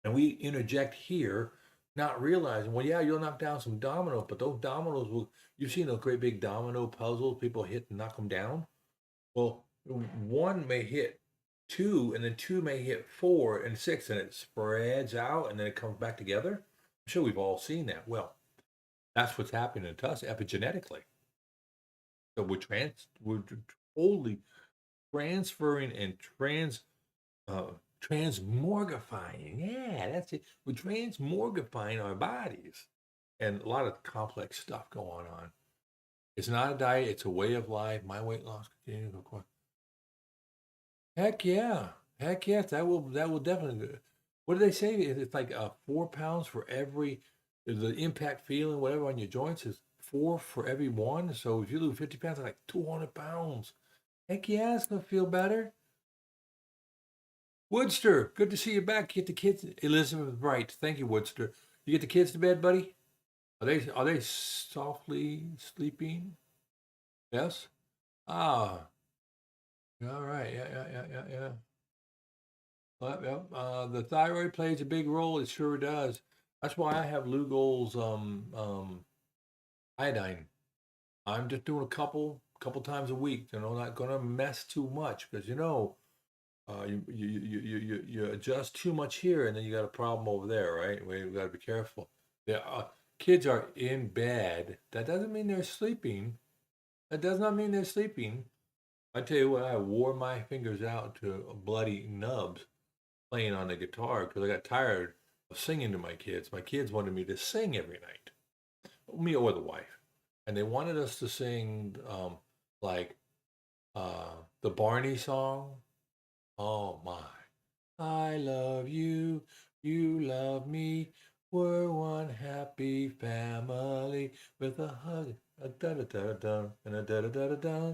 and we interject here, not realizing, well, yeah, you'll knock down some dominoes, but those dominoes will. You've seen those great big domino puzzles people hit and knock them down. Well, one may hit two, and then two may hit four and six, and it spreads out, and then it comes back together. I'm sure we've all seen that. Well, that's what's happening to us epigenetically. So we're totally transferring and uh, transmorgifying. Yeah, that's it. We're transmorgifying our bodies, and a lot of complex stuff going on. It's not a diet; it's a way of life. My weight loss continues, of course. Heck yeah, heck yes. That will definitely. What do they say? It's like 4 pounds for every the impact feeling, whatever on your joints is four for every one. So if you lose 50 pounds, it's like 200 pounds. Heck yeah, it's gonna feel better. Woodster, good to see you back. Get the kids. Elizabeth Bright, thank you, Woodster. You get the kids to bed, buddy? Are they softly sleeping? Yes. Ah, all right. Yeah, yeah, yeah, yeah, yeah. Well, yep. The thyroid plays a big role. It sure does. That's why I have Lugol's iodine. I'm just doing a couple times a week. Not gonna mess too much because You adjust too much here, and then you got a problem over there, right? We got to be careful. Kids are in bed. That doesn't mean they're sleeping. That does not mean they're sleeping. I tell you what, I wore my fingers out to bloody nubs playing on the guitar because I got tired of singing to my kids. My kids wanted me to sing every night, me or the wife, and they wanted us to sing like the Barney song. Oh my, I love you, you love me. We're one happy family with a hug, a da da da da and a da da da da da.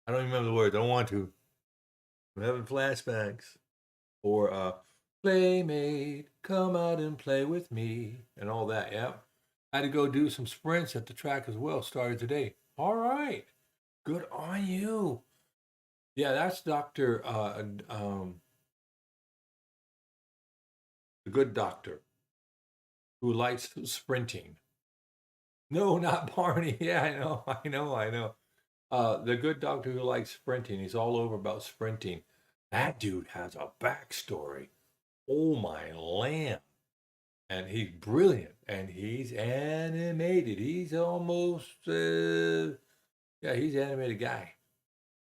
I don't even remember the words. I don't want to. I'm having flashbacks. Or Playmate, come out and play with me, and all that. Yeah, I had to go do some sprints at the track as well. Started today. All right, good on you. Yeah, that's Doctor, the good doctor who likes sprinting. No, not Barney. Yeah, I know, I know, I know. The good doctor who likes sprinting. He's all over about sprinting. That dude has a backstory. Oh my land. And he's brilliant, and he's animated. He's almost, yeah, he's an animated guy.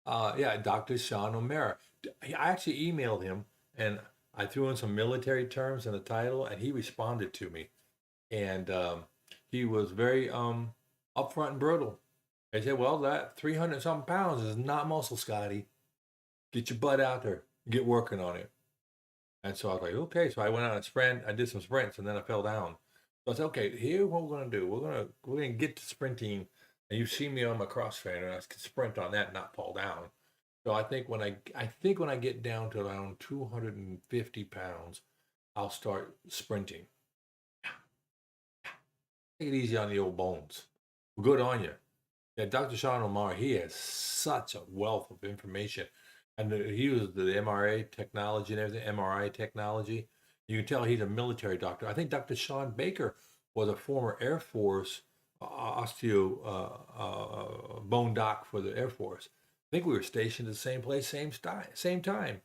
Yeah, Dr. Sean O'Mara. I actually emailed him, and I threw in some military terms in the title, and he responded to me. And he was very upfront and brutal. I said, well, that 300 something pounds is not muscle, Scotty. Get your butt out there. Get working on it. And so I was like, okay. So I went on a sprint. I did some sprints, and then I fell down. So I said, okay, here's what we're gonna do. We're gonna get to sprinting, and you've seen me on my cross trainer, and I can sprint on that and not fall down. So I think when I get down to around 250 pounds, I'll start sprinting. Take it easy on the old bones. Good on you. Yeah, Dr. Sean O'Mara, he has such a wealth of information. And he uses the MRA technology and everything, MRI technology. You can tell he's a military doctor. I think Dr. Sean Baker was a former Air Force osteo bone doc for the Air Force. I think we were stationed at the same place, same time.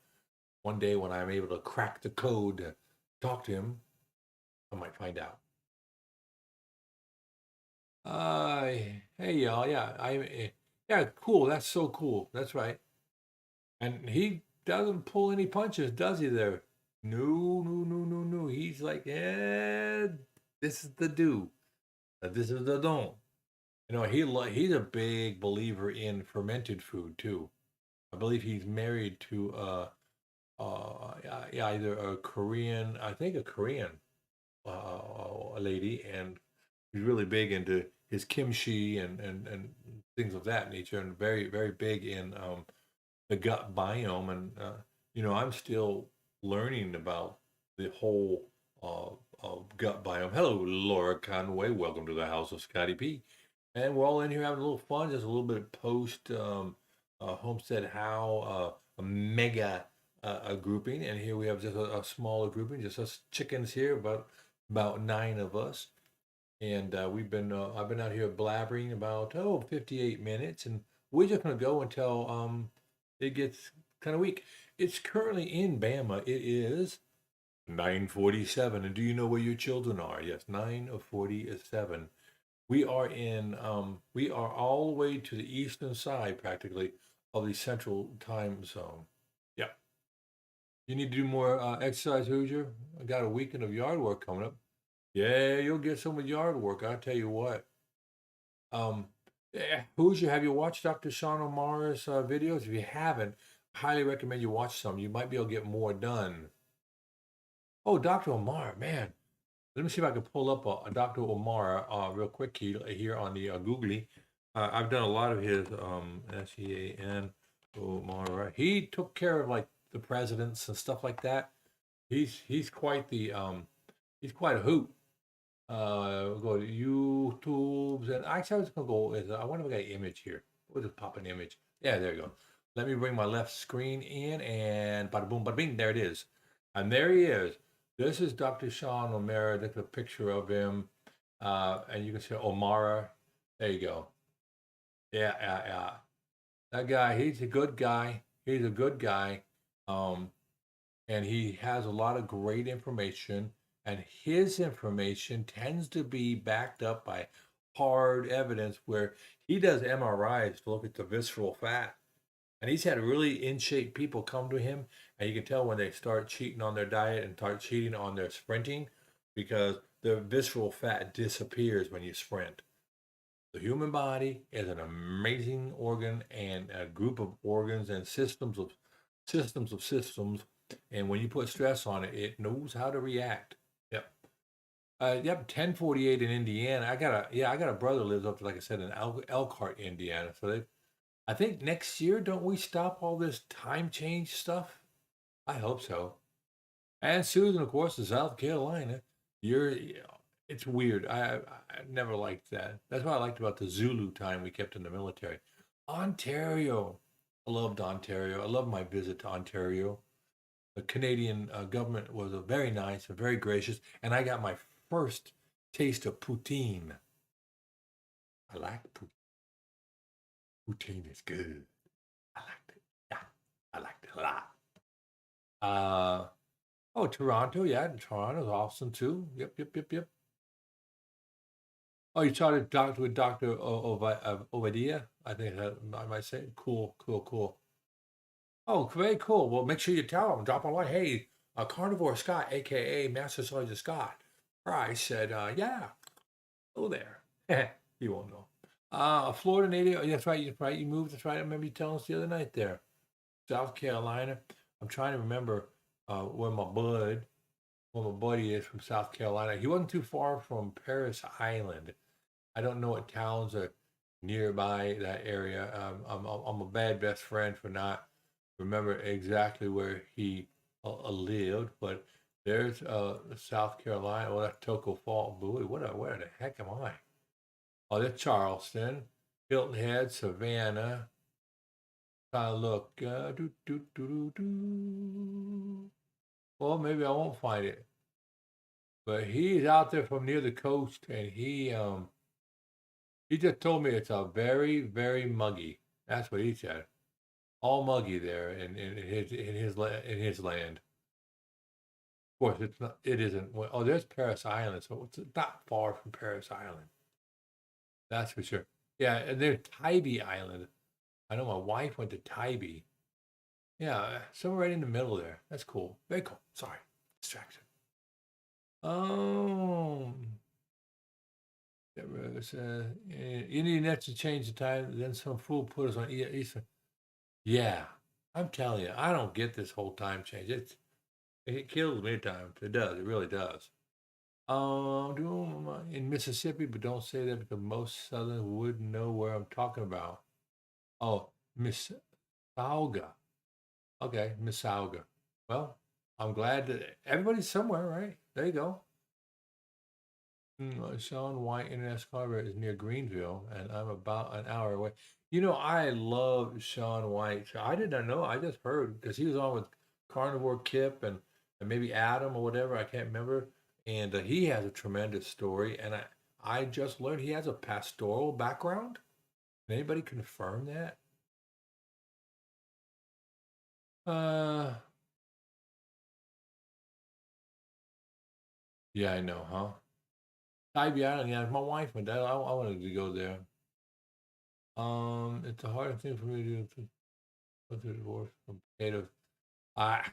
One day when I'm able to crack the code to talk to him, I might find out. Hey y'all, yeah, cool. That's so cool. That's right. And he doesn't pull any punches, does he? There, no, no, no, no, no. He's like, yeah, this is the do, this is the don't. He's a big believer in fermented food too. I believe he's married to either a Korean, I think a Korean a lady, and he's really big into his kimchi and things of that nature, and very very big in the gut biome. And I'm still learning about the whole gut biome. Hello, Laura Conway. Welcome to the house of Scotty P. And we're all in here having a little fun, just a little bit of post Homestead How a mega a grouping. And here we have just a smaller grouping, just us chickens here, about 9 of us. And I've been out here blabbering about 58 minutes, and we're just gonna go until it gets kind of weak. It's currently in Bama. It is 9:47, and do you know where your children are? Yes, 9:47. We are all the way to the eastern side, practically, of the central time zone. Yeah. You need to do more exercise, Hoosier. I got a weekend of yard work coming up. Yeah, you'll get some with yard work. I'll tell you what. Um, Hoosier, have you watched Dr. Sean O'Mara's videos? If you haven't, I highly recommend you watch some. You might be able to get more done. Oh, Dr. O'Mara, man. Let me see if I can pull up a Dr. O'Mara real quick here on the Googly. I've done a lot of his SEAN O'Mara. He took care of like the presidents and stuff like that. He's quite he's quite a hoot. We'll go to YouTube's, and actually I was gonna go. I wonder if I got an image here. We'll just pop an image. Yeah, there you go. Let me bring my left screen in, and bada boom, bada bing. There it is, and there he is. This is Dr. Sean O'Mara. That's a picture of him, and you can see O'Mara. There you go. Yeah. That guy, he's a good guy. He's a good guy. and he has a lot of great information, and his information tends to be backed up by hard evidence where he does MRIs to look at the visceral fat. And he's had really in shape people come to him, and you can tell when they start cheating on their diet and start cheating on their sprinting because the visceral fat disappears when you sprint. The human body is an amazing organ and a group of organs and systems. And when you put stress on it, it knows how to react. Yep. Yep. 1048 in Indiana. I got a brother who lives up to, like I said, in Elkhart, Indiana. So I think next year, don't we stop all this time change stuff? I hope so. And Susan, of course, is South Carolina. It's weird. I never liked that. That's what I liked about the Zulu time we kept in the military. Ontario. I loved Ontario. I love my visit to Ontario. The Canadian government was very nice and very gracious, and I got my first taste of poutine. I like poutine. Poutine is good. I liked it. Yeah, I liked it a lot. Oh, Toronto. Yeah, Toronto's awesome too. Yep. Oh, you started doctor with Doctor Ovadia. I think that I might say. Cool. Oh, very cool. Well, make sure you tell him. Drop a line. Hey, Carnivore Scott, aka Master Sergeant Scott. Price said, yeah, go there. He won't know. A Florida native. Oh, that's right. You moved. That's right. I remember you telling us the other night there. South Carolina. I'm trying to remember where my buddy is from South Carolina. He wasn't too far from Paris Island. I don't know what towns are nearby that area. I'm a bad best friend for not remember exactly where he lived, but there's South Carolina. Well, that's Toco Falls. Boy, where the heck am I? Oh, that's Charleston, Hilton Head, Savannah. Look. Well, maybe I won't find it. But he's out there from near the coast, and he just told me it's a very, very muggy. That's what he said. All muggy there in his land. Of course, it's not. It isn't. Well, oh, there's Paris Island, so it's not far from Paris Island. That's for sure. Yeah, and there's Tybee Island. I know my wife went to Tybee. Yeah, somewhere right in the middle there. That's cool. Very cool. Sorry, distraction. Oh, you need net to change the time. Then some fool put us on Eastern. Yeah, I'm telling you, I don't get this whole time change. It kills me at times. It does. It really does. In Mississippi, but don't say that because most Southern wouldn't know where I'm talking about. Oh, Miss Sauga. Okay, Miss Sauga. Well, I'm glad that everybody's somewhere, right? There you go. Sean White International Carnivore is near Greenville, and I'm about an hour away. I love Sean White. I did not know. I just heard because he was on with Carnivore Kip and maybe Adam or whatever. I can't remember. And he has a tremendous story. And I just learned he has a pastoral background. Can anybody confirm that? Yeah, I know, huh? Tybee Island, yeah, my wife went there. I wanted to go there. It's a hard thing for me to do to go through divorce from potatoes. I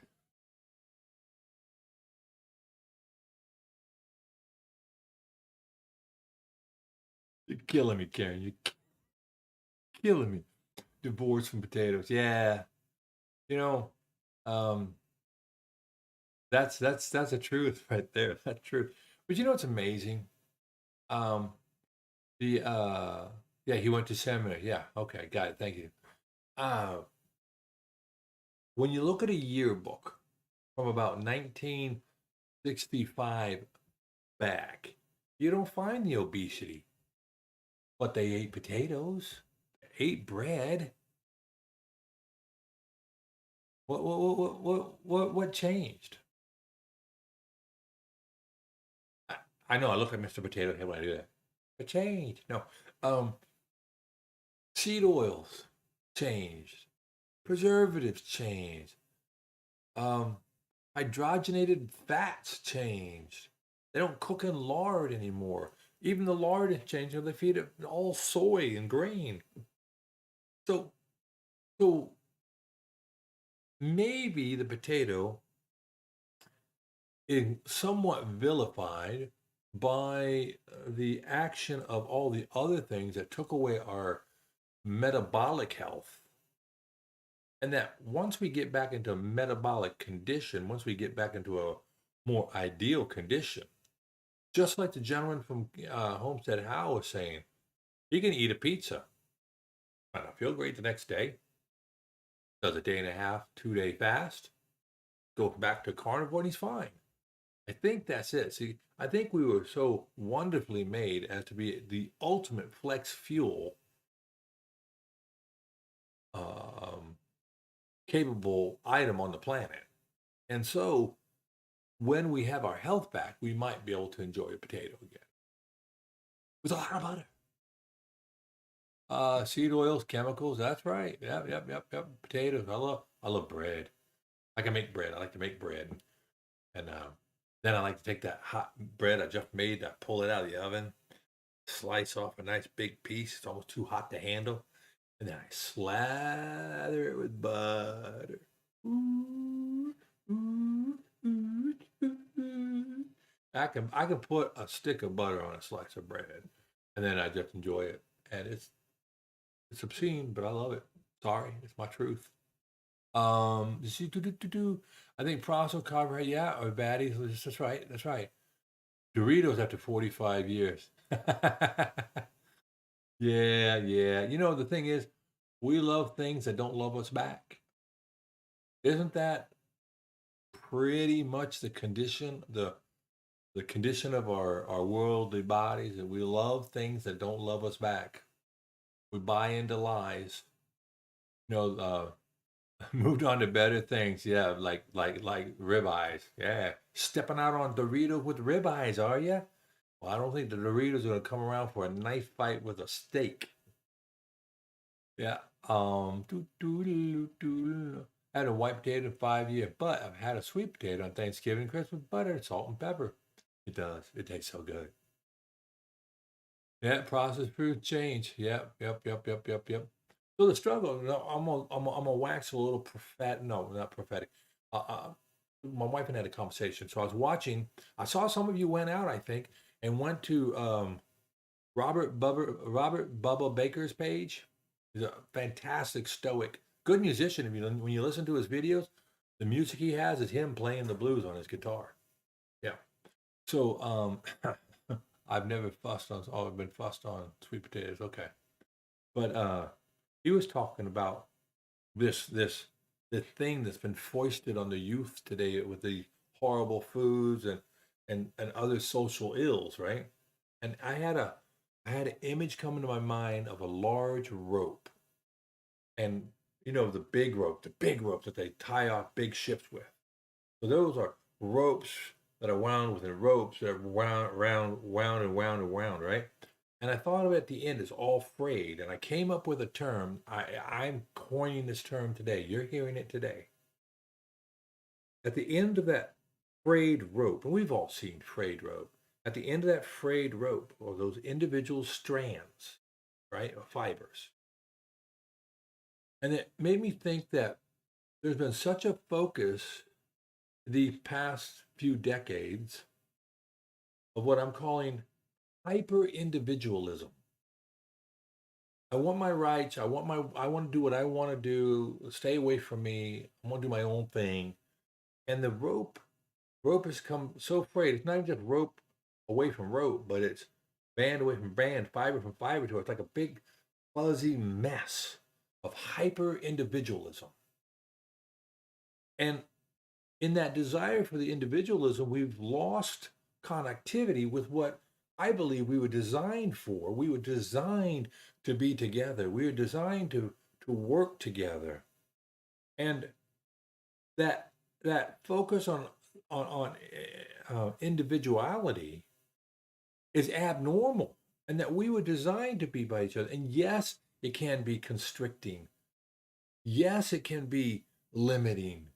You're killing me, Karen. You're killing me. Divorce from potatoes. Yeah. You know, um, that's the truth right there. That's true. But it's amazing. Um, the yeah, he went to seminary. Yeah, okay, got it. Thank you. Uh, when you look at a yearbook from about 1965 back, you don't find the obesity. But they ate potatoes, ate bread. What changed? I know I look like Mr. Potato Head when I do that. It changed. No. Um, Seed oils changed. Preservatives changed. Um, Hydrogenated fats changed. They don't cook in lard anymore. Even the lard is changing. They feed it all soy and grain. So, so maybe the potato is somewhat vilified by the action of all the other things that took away our metabolic health. And that once we get back into a metabolic condition, once we get back into a more ideal condition, just like the gentleman from Homestead How was saying, he can eat a pizza. Might not feel great the next day. Does a day and a half, 2-day fast. Go back to carnivore and he's fine. I think that's it. See, I think we were so wonderfully made as to be the ultimate flex fuel capable item on the planet. And so when we have our health back, we might be able to enjoy a potato again. With a lot of butter. Seed oils, chemicals, that's right. Yep. Potatoes. I love bread. I can make bread. I like to make bread. And then I like to take that hot bread I just made, I pull it out of the oven, slice off a nice big piece. It's almost too hot to handle. And then I slather it with butter. I can put a stick of butter on a slice of bread, and then I just enjoy it. And it's obscene, but I love it. Sorry, it's my truth. I think processed carbohydrate, yeah, or baddies. That's right. Doritos after 45 years. Yeah. You know, the thing is, we love things that don't love us back. Isn't that pretty much the condition, the condition of our worldly bodies? And we love things that don't love us back. We buy into lies. You know, moved on to better things. Yeah, like ribeyes. Yeah, stepping out on Doritos with ribeyes, are you? Well, I don't think the Doritos are going to come around for a knife fight with a steak. Yeah. I had a white potato in 5 years, but I've had a sweet potato on Thanksgiving, Christmas, butter, salt, and pepper. It does. It tastes so good. Yeah, processed food change. Yep. So the struggle. I'm gonna wax a little prophetic. No, not prophetic. My wife and I had a conversation. So I was watching. I saw some of you went out, I think, and went to Robert Bubba Baker's page. He's a fantastic stoic, good musician. When you listen to his videos, the music he has is him playing the blues on his guitar. Yeah. So I've never fussed on. Oh, I've been fussed on sweet potatoes. Okay, but he was talking about this thing that's been foisted on the youth today with the horrible foods and other social ills, right? And I had an image come into my mind of a large rope, and the big rope that they tie off big ships with. So those are ropes that are wound within ropes that are wound, right? And I thought of it at the end as all frayed, and I came up with a term. I'm coining this term today. You're hearing it today. At the end of that frayed rope, and we've all seen frayed rope, at the end of that frayed rope, or those individual strands, right, of fibers. And it made me think that there's been such a focus these past few decades of what I'm calling hyper individualism. I want my rights. I want to do what I want to do. Stay away from me. I want to do my own thing. And the rope has come so frayed. It's not even just rope away from rope, but it's band away from band, fiber from fiber to it. It's like a big fuzzy mess of hyper individualism. And in that desire for the individualism, we've lost connectivity with what I believe we were designed for. We were designed to be together. We were designed to work together. And that focus on individuality is abnormal, and that we were designed to be by each other. And yes, it can be constricting. Yes, it can be limiting.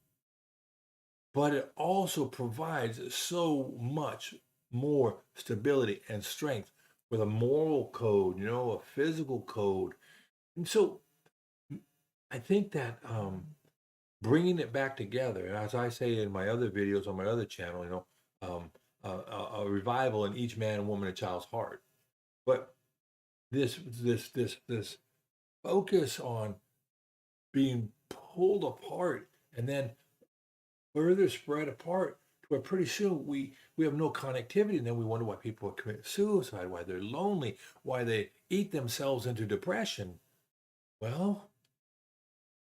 but it also provides so much more stability and strength with a moral code, a physical code. And so I think that bringing it back together, as I say in my other videos on my other channel, um, a revival in each man, woman, and child's heart. But this focus on being pulled apart and then further spread apart to where pretty soon we have no connectivity, and then we wonder why people commit suicide, why they're lonely, why they eat themselves into depression. Well,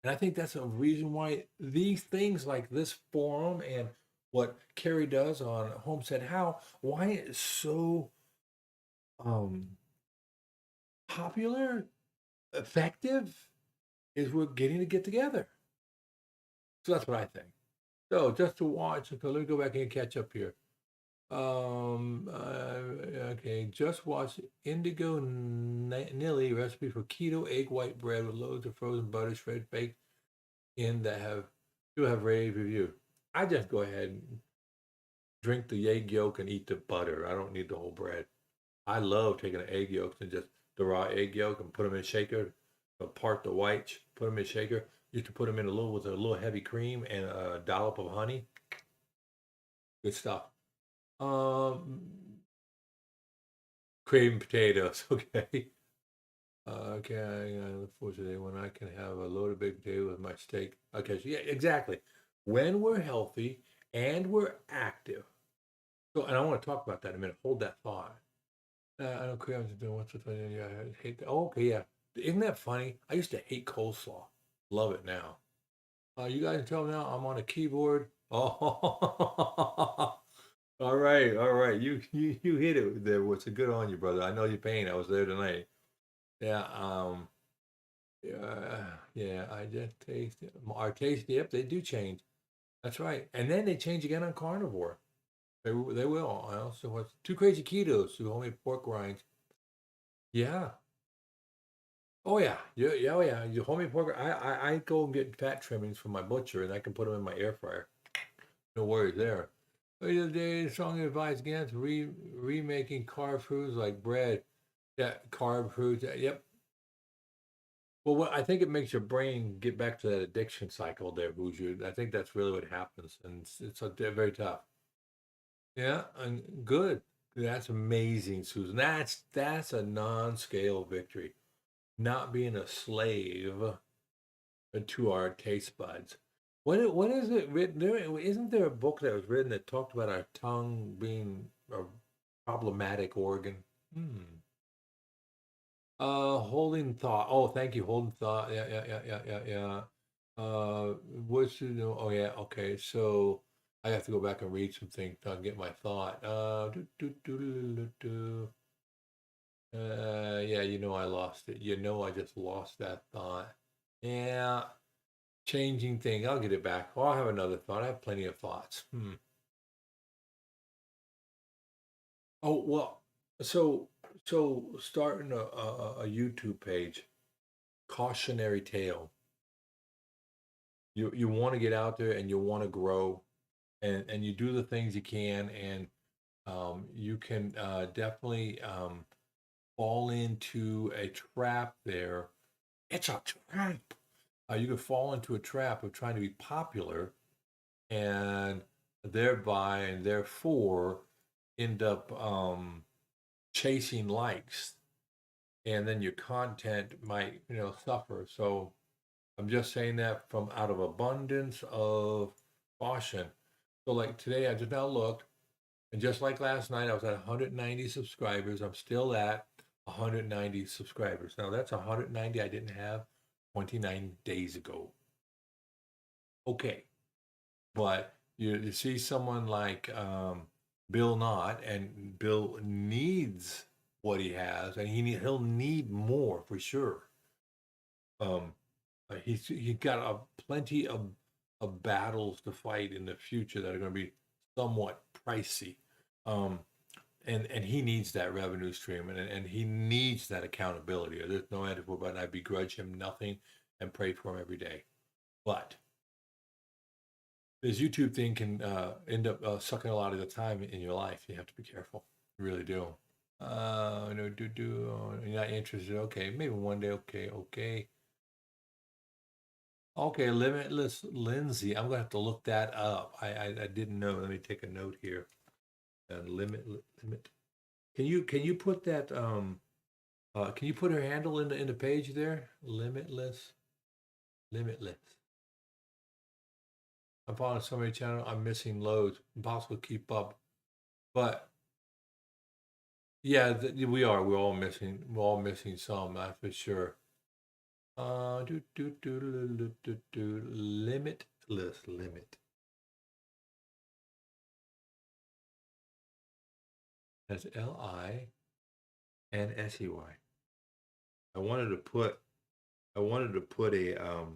and I think that's a reason why these things like this forum and what Carrie does on Homestead How, why it's so um, popular, effective, is we're getting to get together. So that's what I think. So just to watch, so let me go back and catch up here. Okay, just watch Indigo Nilly recipe for keto egg white bread with loads of frozen butter, shredded baked in that have rave review. I just go ahead and drink the egg yolk and eat the butter. I don't need the whole bread. I love taking the egg yolks and just the raw egg yolk and put them in a shaker, apart the whites, put them in a shaker. Used to put them in with a little heavy cream and a dollop of honey. Good stuff. Craving potatoes. Okay. Okay, I look forward to the day when I can have a loaded baked potato with my steak. Okay, so yeah, exactly. When we're healthy and we're active. So, and I want to talk about that in a minute. Hold that thought. I don't care what to do. What's the thing? Yeah, I hate that. Oh, okay, yeah. Isn't that funny? I used to hate coleslaw. Love it now. You guys can tell now I'm on a keyboard. Oh, all right, all right. You hit it there. What's good on you, brother? I know your pain. I was there tonight. Yeah, yeah. I just taste it. Our taste. Yep, they do change. That's right. And then they change again on carnivore. They will. I also watch Two Crazy Ketos who only pork rinds. Yeah. Oh yeah. Yeah. Yeah. Oh yeah. You homemade pork. I go and get fat trimmings from my butcher, and I can put them in my air fryer. No worries there. The other day, strong advice against remaking carb foods like bread. Yeah, carb foods. Yep. Well, I think it makes your brain get back to that addiction cycle there, Buju. I think that's really what happens, and very tough. Yeah, and good. That's amazing, Susan. That's a non-scale victory. Not being a slave to our taste buds. What is it written? Isn't there a book that was written that talked about our tongue being a problematic organ? Hmm. Holding thought. Oh, thank you. Holding thought. Yeah, yeah, yeah, yeah, yeah, yeah. What's you know? Oh, yeah. Okay. So I have to go back and read some things to get my thought. Yeah. I lost it. I just lost that thought. Yeah. Changing thing. I'll get it back. Oh, I'll have another thought. I have plenty of thoughts. Oh well. So starting a YouTube page, cautionary tale. You want to get out there and you want to grow, and you do the things you can, and you can definitely fall into a trap there. It's a trap. You could fall into a trap of trying to be popular and thereby and therefore end up chasing likes, and then your content might suffer. So I'm just saying that from out of abundance of caution. So like today, I just now looked, and just like last night, I was at 190 subscribers. I'm still at 190 subscribers. Now that's 190 I didn't have 29 days ago. Okay, but you see someone like Bill Knott, and Bill needs what he has, and he'll need more for sure. Um, he's got plenty of battles to fight in the future that are going to be somewhat pricey. Um, and he needs that revenue stream, and he needs that accountability. There's no answer for it, but I begrudge him nothing and pray for him every day. But this YouTube thing can end up sucking a lot of the time in your life. You have to be careful. You really do. No, you're not interested. Okay, maybe one day. Okay, Limitless Lindsay. I'm gonna have to look that up. I didn't know. Let me take a note here. Limit. Can you put that can you put her handle in the page there? Limitless. I'm following so many channels. I'm missing loads. Impossible to keep up. But yeah, we are. We're all missing. We're all missing some. That's for sure. Limitless. Limit. That's LINSEY. I wanted to put a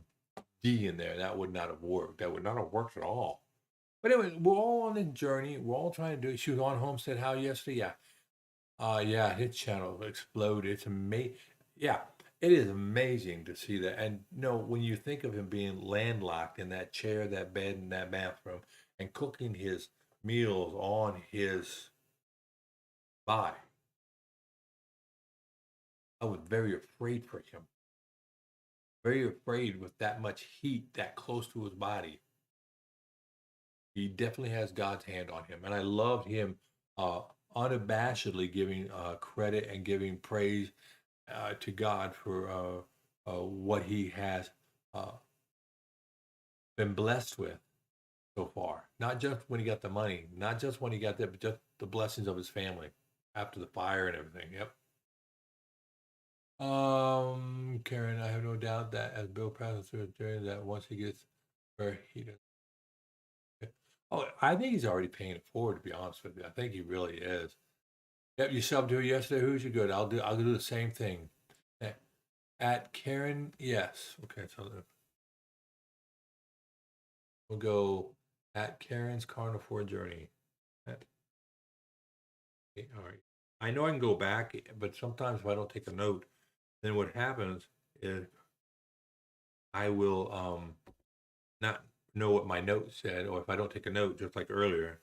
D in there. That would not have worked. That would not have worked at all. But anyway, we're all on a journey. We're all trying to do it. She was on Homestead How yesterday. Yeah. Yeah, his channel exploded. It's amazing. Yeah, it is amazing to see that. And when you think of him being landlocked in that chair, that bed, and that bathroom, and cooking his meals on his body, I was very afraid for him. Very afraid with that much heat that close to his body. He definitely has God's hand on him, and I loved him unabashedly giving credit and giving praise to God for what he has been blessed with so far. Not just when he got the money, not just when he got that, but just the blessings of his family after the fire and everything. Yep. Karen, I have no doubt that as Bill passes through his journey, that once he gets where he does. Oh, I think he's already paying it forward. To be honest with you, I think he really is. Yep, you subbed to it yesterday. Who's you good? I'll do the same thing. At Karen, yes. Okay, so we'll go at Karen's Carnivore Journey. Okay, all right. I know I can go back, but sometimes if I don't take a note, then what happens is I will not know what my note said, or if I don't take a note, just like earlier.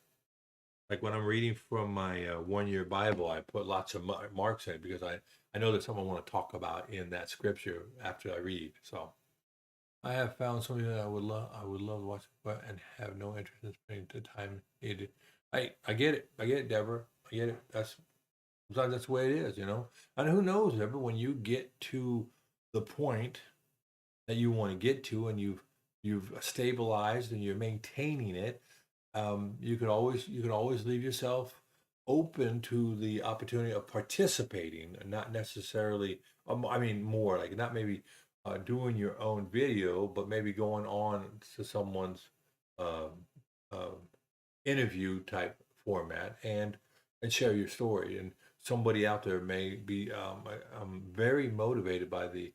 Like when I'm reading from my 1-year Bible, I put lots of marks in it because I know there's something I want to talk about in that scripture after I read. So I have found something that I would love to watch, but and have no interest in spending the time needed. I get it, Deborah. I get it. Sometimes that's the way it is, And who knows, Deborah, when you get to the point that you want to get to, and you've stabilized and you're maintaining it, you could always leave yourself open to the opportunity of participating, and not necessarily. I mean, more like not maybe doing your own video, but maybe going on to someone's um, um, interview type format and share your story. And somebody out there may be very motivated by the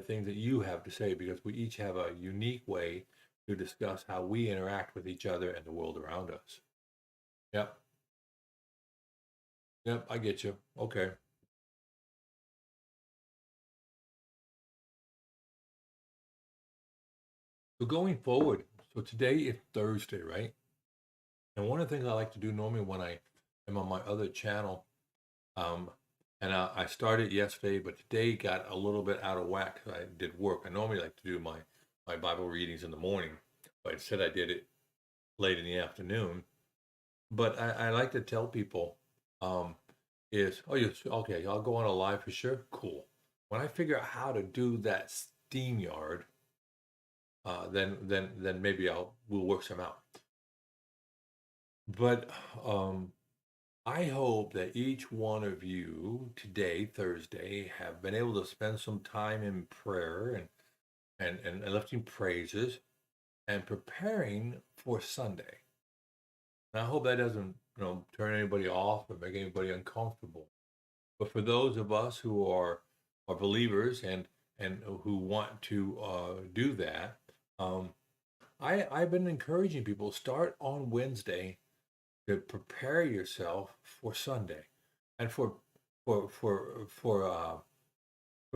things that you have to say, because we each have a unique way to discuss how we interact with each other and the world around us. Yep. Yep, I get you. Okay. So going forward, so today is Thursday, right? And one of the things I like to do normally when I am on my other channel, and I started yesterday, but today got a little bit out of whack because I did work. I normally like to do my Bible readings in the morning, but instead I did it late in the afternoon. But I like to tell people, okay, I'll go on a live for sure. Cool. When I figure out how to do that steam yard, then maybe we'll work some out. But I hope that each one of you today, Thursday, have been able to spend some time in prayer and lifting praises and preparing for Sunday. And I hope that doesn't, turn anybody off or make anybody uncomfortable. But for those of us who are believers and who want to do that, I've been encouraging people, start on Wednesday to prepare yourself for Sunday, and for for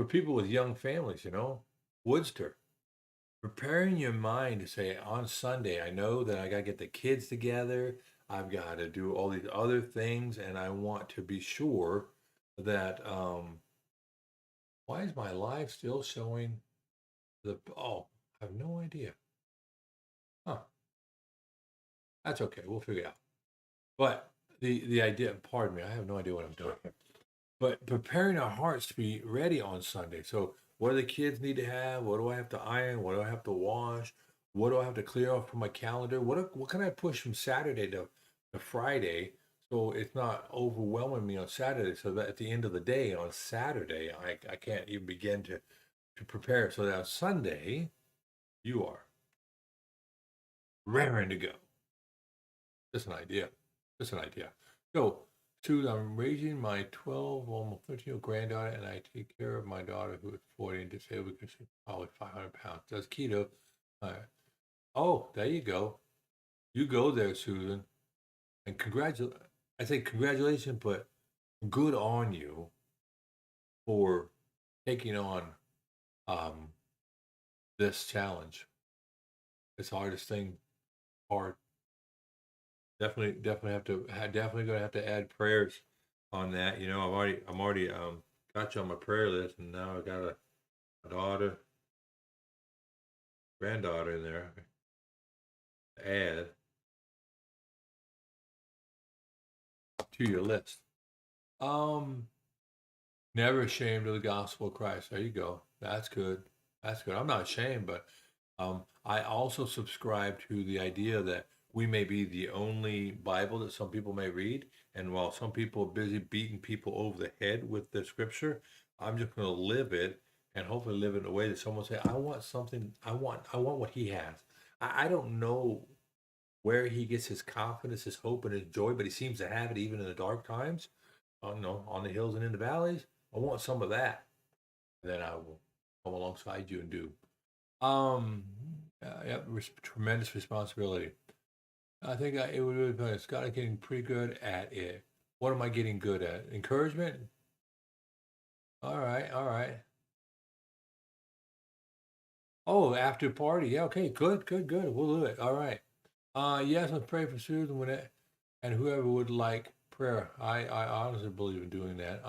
people with young families, Woodster. preparing your mind to say on Sunday, I know that I got to get the kids together. I've got to do all these other things, and I want to be sure that why is my live still showing I have no idea. Huh. That's okay. We'll figure it out. But the idea, pardon me, I have no idea what I'm doing here. But preparing our hearts to be ready on Sunday. So what do the kids need to have? What do I have to iron? What do I have to wash? What do I have to clear off from my calendar? What can I push from Saturday to Friday so it's not overwhelming me on Saturday, so that at the end of the day on Saturday I can't even begin to prepare, so that on Sunday you are raring to go. Just an idea. Just an idea. So, two, I'm raising my 12, almost 13-year-old granddaughter, and I take care of my daughter who is 40 and disabled because she's probably 500 pounds. Does keto. Oh, there you go. You go there, Susan. And I say congratulations, but good on you for taking on this challenge. It's the hardest thing. Hard. Definitely gonna have to add prayers on that. You know, I'm already got you on my prayer list, and now I got a granddaughter in there to add to your list. Never ashamed of the gospel of Christ. There you go. That's good. That's good. I'm not ashamed, but I also subscribe to the idea that we may be the only Bible that some people may read. And while some people are busy beating people over the head with the scripture, I'm just going to live it and hopefully live it in a way that someone will say, I want something, I want what he has. I don't know where he gets his confidence, his hope, and his joy, but he seems to have it even in the dark times, on the hills and in the valleys. I want some of that. Then I will come alongside you and do. Yep, tremendous responsibility. I think it would really be Scott is getting pretty good at it. What am I getting good at? Encouragement? All right, all right. Oh, after party. Yeah, okay, good, good, good. We'll do it. All right. Yes, let's pray for Susan with it, and whoever would like prayer. I honestly believe in doing that.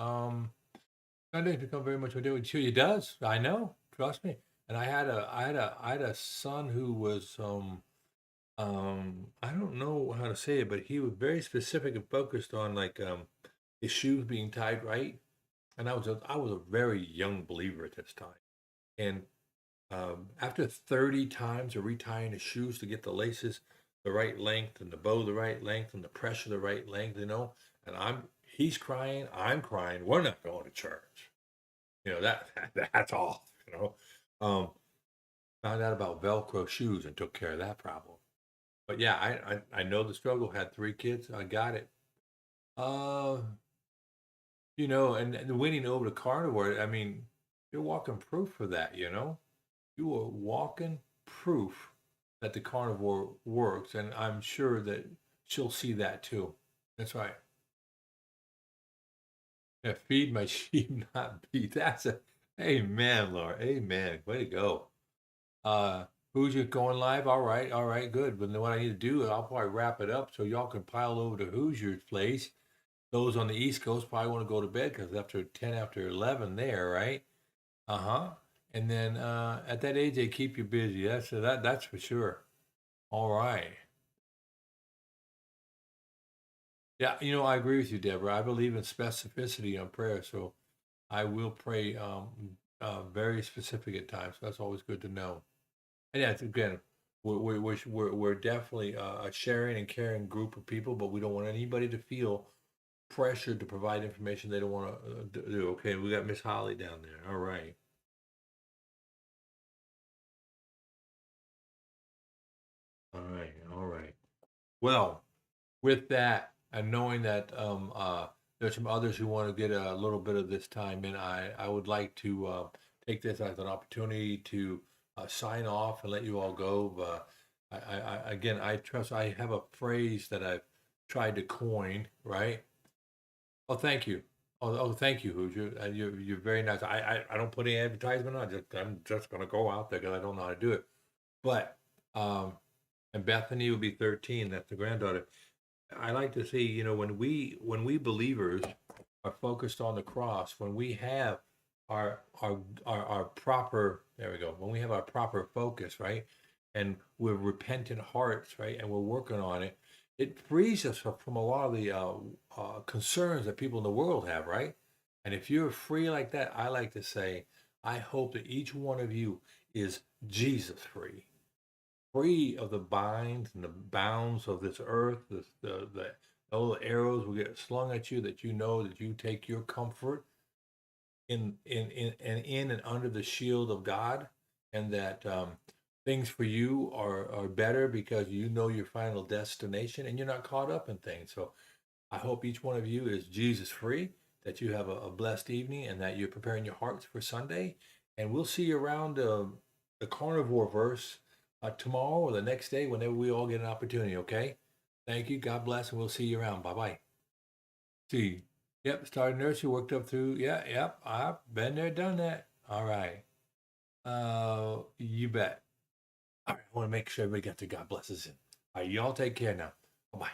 Sunday's become very much a day. Sure, it does. I know. Trust me. And I had a son who was I don't know how to say it, but he was very specific and focused on like his shoes being tied right. And I was a very young believer at this time. And after 30 times of retying his shoes to get the laces the right length and the bow the right length and the pressure the right length, and he's crying, I'm crying, we're not going to church. That's all, Found out about Velcro shoes and took care of that problem. But yeah, I know the struggle. Had 3 kids. I got it. Uh, and winning over the carnivore. I mean, you're walking proof for that. You are walking proof that the carnivore works, and I'm sure that she'll see that too. That's right. Yeah, feed my sheep, not beat. Amen, Laura. Amen. Way to go. Who's you going live? All right, good. But then what I need to do is I'll probably wrap it up so y'all can pile over to Hoosier's place. Those on the East Coast probably want to go to bed because after 10 after 11 there, right? Uh-huh. And then at that age they keep you busy. That's for sure. All right. Yeah, I agree with you, Deborah. I believe in specificity on prayer, so I will pray very specific at times. So that's always good to know. And yeah, again, we're definitely a sharing and caring group of people, but we don't want anybody to feel pressured to provide information they don't want to do. Okay, we got Miss Holly down there. All right. All right. All right. Well, with that, and knowing that there's some others who want to get a little bit of this time in, I would like to take this as an opportunity to sign off and let you all go. Again, I have a phrase that I've tried to coin, right? Oh, thank you. Thank you, Hoosier. You're very nice. I don't put any advertisement on. I'm just going to go out there because I don't know how to do it. But and Bethany will be 13. That's the granddaughter. I like to see, when we believers are focused on the cross, when we have our proper, there we go, when we have our proper focus, right, and we're repentant hearts, right, and we're working on it, it frees us from a lot of the concerns that people in the world have, right? And if you're free like that, I like to say, I hope that each one of you is Jesus free, free of the binds and the bounds of this earth, the all the arrows will get slung at you, that you know that you take your comfort in and under the shield of God, and that things for you are better because you know your final destination and you're not caught up in things. So I hope each one of you is Jesus free, that you have a blessed evening, and that you're preparing your hearts for Sunday. And we'll see you around the Carnivore verse tomorrow or the next day, whenever we all get an opportunity, okay? Thank you. God bless, and we'll see you around. Bye bye. See you. Yep, started nursery, worked up through. Yeah, yep. I've been there, done that. All right. You bet. All right. I want to make sure everybody got their God blesses in. All right. Y'all take care now.